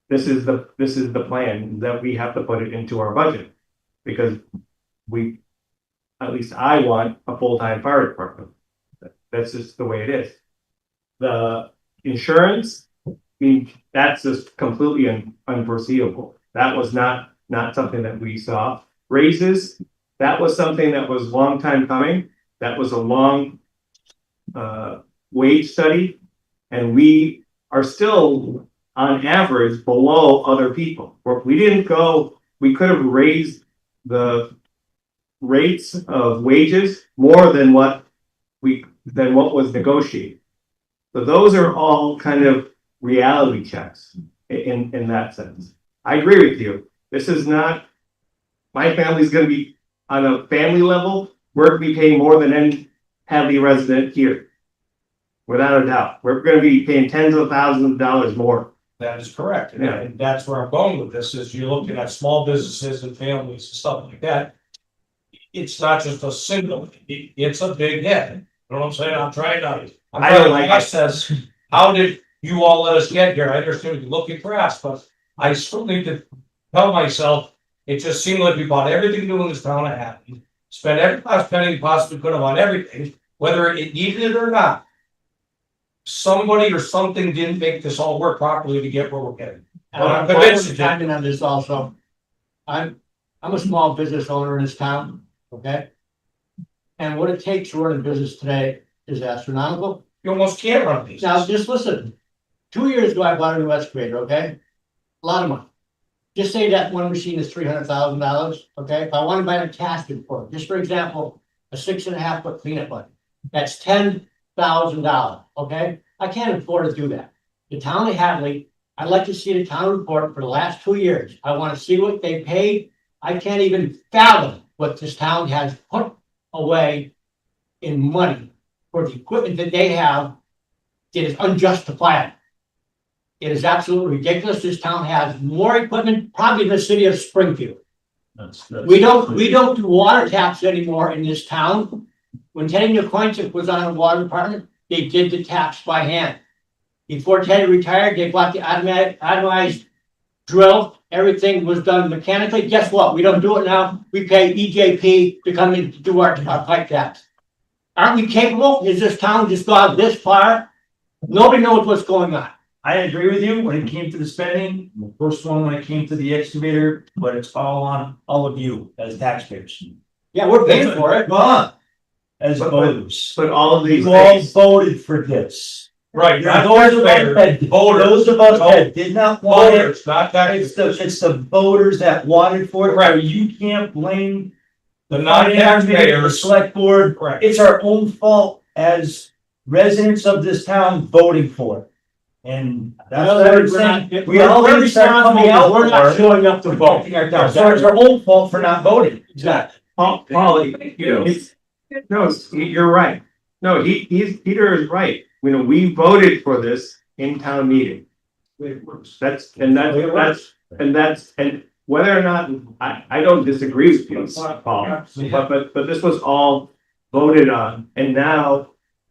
this is the plan that we have to put it into our budget. Because at least I want a full-time fire department. That's just the way it is. The insurance, I mean, that's just completely unforeseeable. That was not something that we saw. Raises, that was something that was long time coming. That was a long wage study, and we are still on average below other people. We could have raised the rates of wages more than what was negotiated. So those are all kind of reality checks in that sense. I agree with you. This is not, my family's gonna be on a family level, we're gonna be paying more than any Hadley resident here. Without a doubt, we're gonna be paying tens of thousands of dollars more. That is correct, Yeah. and that's where I'm going with this, is you're looking at small businesses and families and stuff like that. It's not just a single, it's a big hit, you know what I'm saying, I don't like it. Says, how did you all let us get here? I understand you're looking for us, but I still need to tell myself, it just seemed like we bought everything new in this town of Hadley. Spent every last penny we possibly could have on everything, whether it needed it or not. Somebody or something didn't make this all work properly to get where we're getting. And I'm convinced timing on this also. I'm a small business owner in this town, okay? And what it takes to run a business today is astronomical. You almost can't run these. Now, just listen, 2 years ago, I bought a new excavator, okay? A lot of money. Just say that one machine is $300,000, okay? If I want to buy a casket for it, just for example, a 6.5 foot cleanup bucket, that's $10,000, okay? I can't afford to do that. The town of Hadley, I'd like to see the town report for the last 2 years. I want to see what they paid. I can't even fathom what this town has put away in money for the equipment that they have. It is unjustifiable. It is absolutely ridiculous. This town has more equipment, probably than the city of Springfield. We don't do water taps anymore in this town. When Teddy McCoinchick was on the water department, they did the taps by hand. Before Teddy retired, they bought the atomized drill. Everything was done mechanically. Guess what? We don't do it now. We pay EJP to come in to do our pipe taps. Aren't we capable? Is this town just gone this far? Nobody knows what's going on. I agree with you when it came to the spending, the first one when it came to the excavator, but it's all on all of you as taxpayers. Yeah, we're paying for it. As voters. But all of these You all things, voted for this. Right. Those of us that did not want it. not It's the voters that wanted for it. Right. You can't blame the non-taxpayers, select board. Right. It's our own fault as residents of this town voting for it. And that's what I'm saying. We all We're start coming out. We're not showing up to vote. So it's our own fault for not voting. Exactly. Paul, no, you're right. No, Peter is right. We voted for this in town meeting. And whether or not, I don't disagree with you, Paul, but this was all voted on. And now,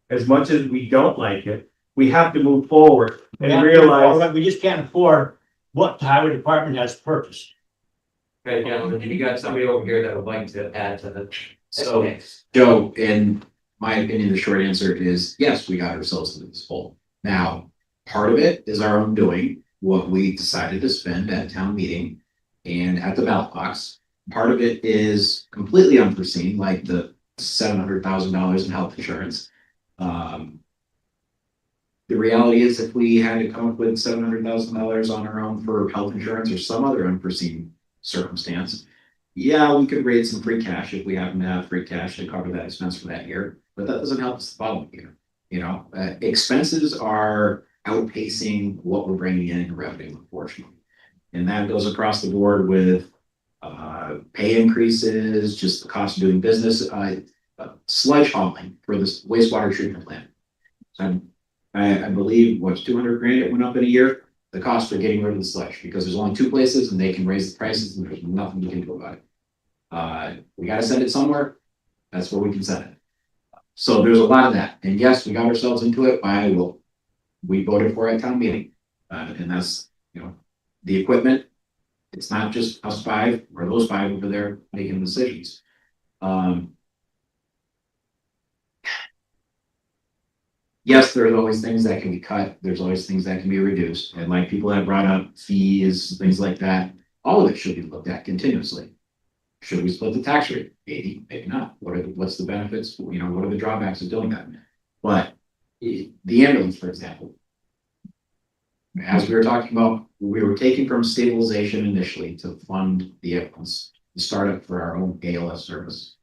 as much as we don't like it, we have to move forward and realize. We just can't afford what the highway department has purchased. Okay, gentlemen, you got somebody over here that would like to add to the. So, Joe, in my opinion, the short answer is yes, we got ourselves into this hole. Now, part of it is our own doing, what we decided to spend at town meeting and at the ballot box. Part of it is completely unforeseen, like the $700,000 in health insurance. The reality is, if we had to come up with $700,000 on our own for health insurance or some other unforeseen circumstance, yeah, we could raise some free cash if we happen to have free cash to cover that expense for that year, but that doesn't help us the following year. Expenses are outpacing what we're bringing in revenue, unfortunately. And that goes across the board with pay increases, just the cost of doing business, sludge hauling for this wastewater treatment plant. I believe, what's 200 grand it went up in a year, the cost for getting rid of the sludge, because there's only 2 places and they can raise the prices and there's nothing you can do about it. We gotta send it somewhere, that's where we can send it. So there's a lot of that, and yes, we got ourselves into it by what we voted for at town meeting. And that's, the equipment, it's not just us 5 or those 5 over there making decisions. Yes, there's always things that can be cut. There's always things that can be reduced. And like people have brought up fees, things like that, all of it should be looked at continuously. Should we split the tax rate? Maybe not. What's the benefits? What are the drawbacks of doing that? But the ambulance, for example, as we were talking about, we were taking from stabilization initially to fund the ambulance, the startup for our own ALS service.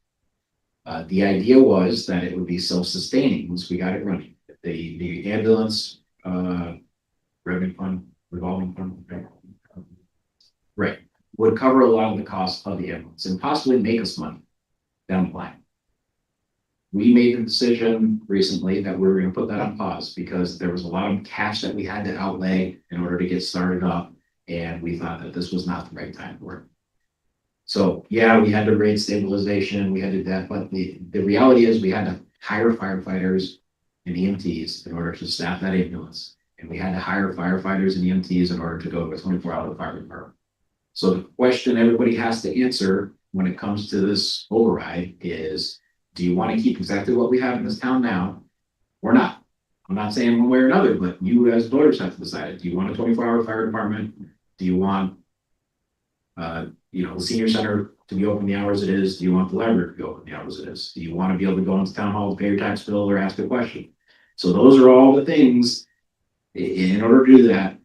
The idea was that it would be self-sustaining once we got it running. The ambulance revenue fund, revolving fund, right, would cover a lot of the costs of the ambulance and possibly make us money down the line. We made the decision recently that we were going to put that on pause because there was a lot of cash that we had to outlay in order to get started up, and we thought that this was not the right time for it. So yeah, we had to raise stabilization, we had to do that, but the reality is we had to hire firefighters and EMTs in order to staff that ambulance. And we had to hire firefighters and EMTs in order to go to a 24-hour fire department. So the question everybody has to answer when it comes to this override is, do you want to keep exactly what we have in this town now or not? I'm not saying one way or another, but you as voters have to decide it. Do you want a 24-hour fire department? Do you want the senior center to be open the hours it is? Do you want the library to be open the hours it is? Do you want to be able to go into town hall to pay your tax bill or ask a question? So those are all the things. In order to do that,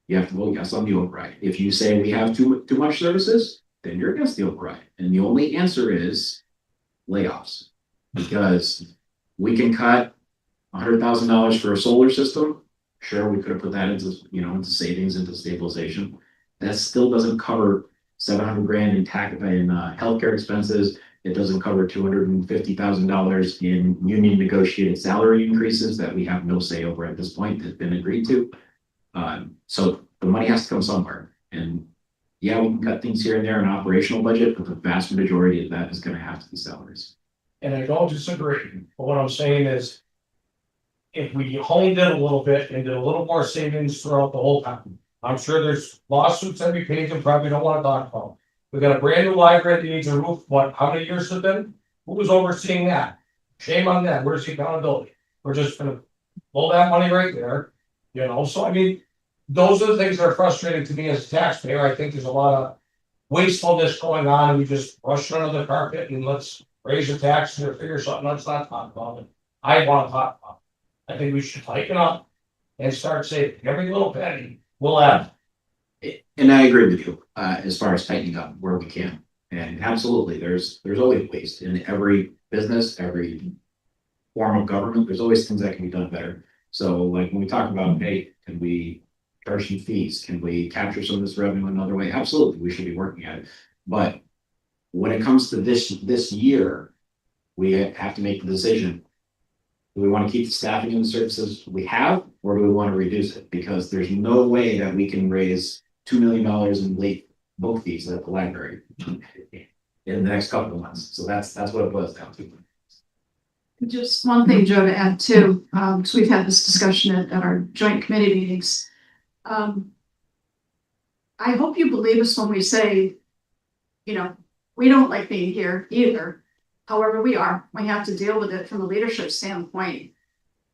you have to vote yes on the override. If you say we have too much services, then you're against the override. And the only answer is layoffs, because we can cut $100,000 for a solar system. Sure, we could have put that into savings, into stabilization. That still doesn't cover 700 grand in healthcare expenses. It doesn't cover $250,000 in union negotiated salary increases that we have no say over at this point that's been agreed to. So the money has to come somewhere. And yeah, we can cut things here and there in operational budget, but the vast majority of that is going to have to be salaries. And I don't disagree, but what I'm saying is, if we honed it a little bit and did a little more savings throughout the whole time, I'm sure there's lawsuits every page and probably don't want to talk about. We got a brand new library that needs a roof. How many years has it been? Who was overseeing that? Shame on them. Where's the accountability? We're just gonna blow that money right there. So I mean, those are the things that are frustrating to me as a taxpayer. I think there's a lot of wastefulness going on, and we just brush it under the carpet and let's raise the taxes or figure something. Let's not talk about it. I want to talk about it. I think we should tighten up and start saving every little penny we'll have. And I agree with you, as far as tightening up where we can. And absolutely, there's always waste in every business, every form of government. There's always things that can be done better. So like when we talk about, hey, can we charge some fees? Can we capture some of this revenue another way? Absolutely, we should be working at it. But when it comes to this year, we have to make the decision. Do we want to keep the staffing and the services we have, or do we want to reduce it? Because there's no way that we can raise $2 million in late book fees at the library in the next couple of months. So that's what it boils down to. Just one thing, Joe, to add too, because we've had this discussion at our joint committee meetings. I hope you believe us when we say, we don't like being here either. However, we have to deal with it from a leadership standpoint.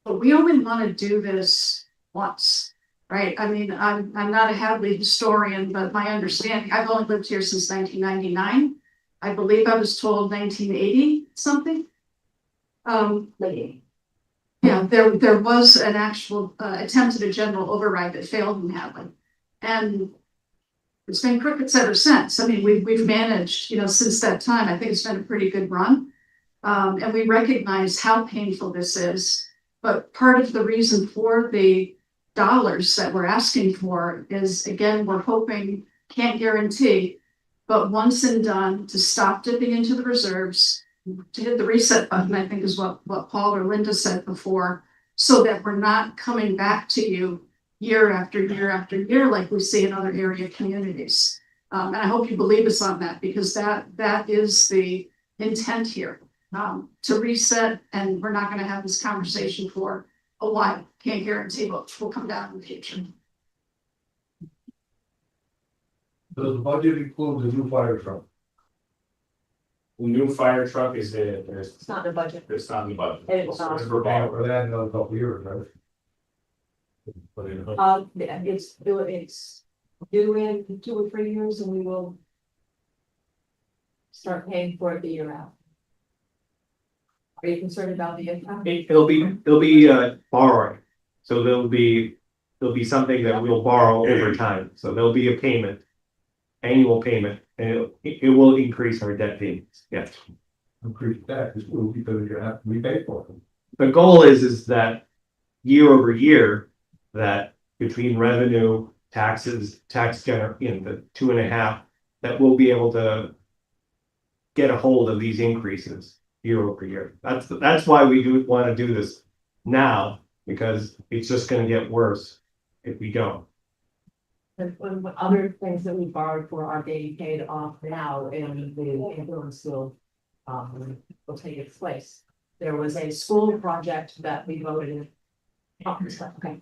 But we only want to do this once, right? I mean, I'm not a Hadley historian, but my understanding, I've only lived here since 1999. I believe I was told 1980 something. Yeah, there was an actual attempt at a general override that failed in Hadley. And it's been crickets ever since. I mean, we've managed, since that time. I think it's been a pretty good run. And we recognize how painful this is. But part of the reason for the dollars that we're asking for is, again, we're hoping, can't guarantee, but once and done, to stop dipping into the reserves, to hit the reset button, I think is what Paul or Linda said before, so that we're not coming back to you year after year after year like we see in other area communities. And I hope you believe us on that, because that is the intent here, to reset, and we're not gonna have this conversation for a while. Can't guarantee what will come down in the future. Does the budget include the new fire truck? The new fire truck is there, It's not in the budget. it's not in the budget. And it's not. We're paying for that in another couple of years, right? It's due in 2 or 3 years, and we will start paying for it the year out. Are you concerned about the impact? It'll be borrowing, so there'll be something that we'll borrow over time, so there'll be a payment. Annual payment, and it will increase our debt payments, yes. Increase that, because you have to repay for it. The goal is that year over year, that between revenue, taxes, the 2.5, that we'll be able to get a hold of these increases year over year. That's why we want to do this now, because it's just gonna get worse if we don't. And other things that we borrowed for are being paid off now, and the ambulance will take its place. There was a school project that we voted in. Oh, okay.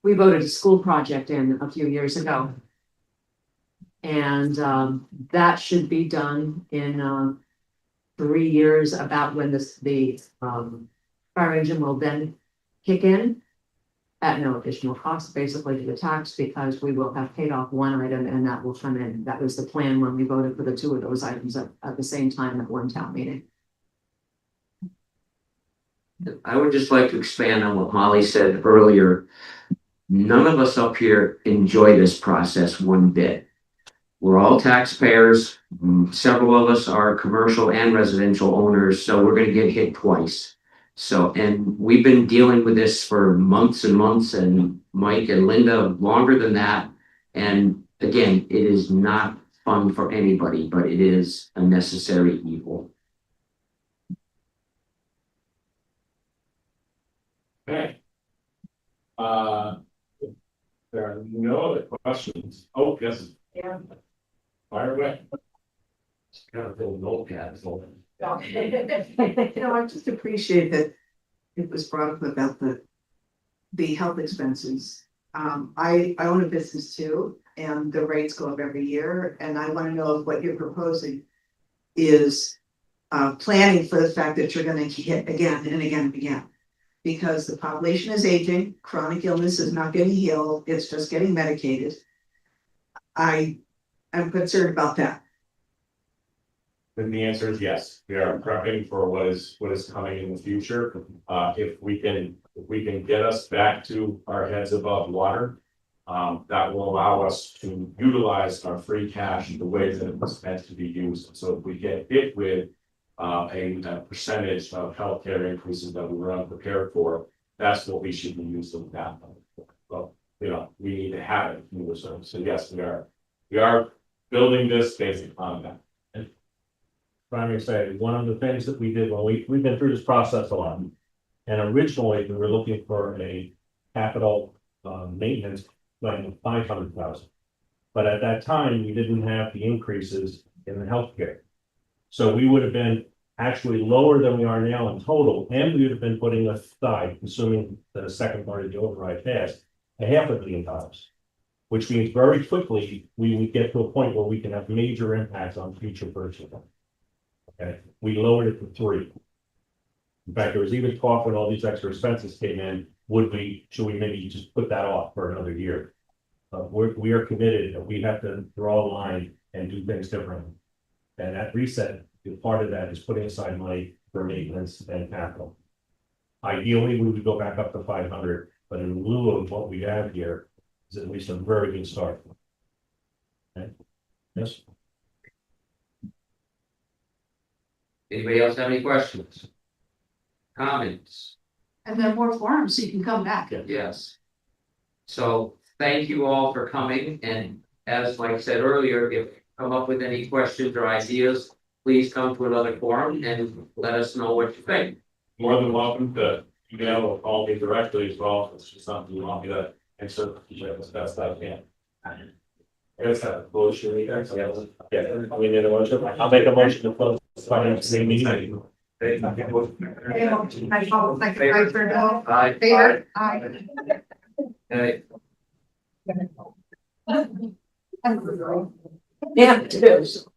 We voted a school project in a few years ago. And that should be done in 3 years, about when the fire engine will then kick in at no additional cost, basically to the tax, because we will have paid off one item and that will come in. That was the plan when we voted for the 2 of those items at the same time at one town meeting. I would just like to expand on what Molly said earlier. None of us up here enjoy this process one bit. We're all taxpayers. Several of us are commercial and residential owners, so we're gonna get hit twice. So, and we've been dealing with this for months and months, and Mike and Linda longer than that. And again, it is not fun for anybody, but it is a necessary evil. Okay. There are no other questions. Oh, yes. Yeah. Fire away. Got a little notepad full. I just appreciate that it was brought up about the health expenses. I own a business too, and the rates go up every year, and I want to know if what you're proposing is planning for the fact that you're gonna hit again and again and again. Because the population is aging, chronic illness is not getting healed, it's just getting medicated. I am concerned about that. Then the answer is yes. We are prepping for what is coming in the future. If we can get us back to our heads above water, that will allow us to utilize our free cash the way that it was meant to be used. So if we get hit with a percentage of healthcare increases that we were unprepared for, that's what we should be using that. Well, we need to have it. So yes, we are building this based on that. Primary say, one of the things that we did when we've been through this process a lot. And originally, we were looking for a capital maintenance plan of 500,000. But at that time, we didn't have the increases in the healthcare. So we would have been actually lower than we are now in total, and we would have been putting aside, assuming that a second part of the override passed, $500 million. Which means very quickly, we would get to a point where we can have major impacts on future purchasing. Okay, we lowered it to 3. In fact, there was even talk when all these extra expenses came in, should we maybe just put that off for another year? We are committed that we have to draw a line and do things differently. And that reset, part of that is putting aside money for maintenance and capital. Ideally, we would go back up to 500, but in lieu of what we have here, is at least a very good start. Okay. Yes. Anybody else have any questions? Comments? And then more forums, so you can come back. Yes. So thank you all for coming, and as Mike said earlier, if you come up with any questions or ideas, please come to another forum and let us know what you think. More than welcome to email or call me directly as well, if it's just something you want me to answer, as best I can. I guess that motion, yeah, we need a motion. I'll make a motion to close the finance meeting. Okay, I follow, like, I turn off. Favor? Aye. Hey. Yeah, it is.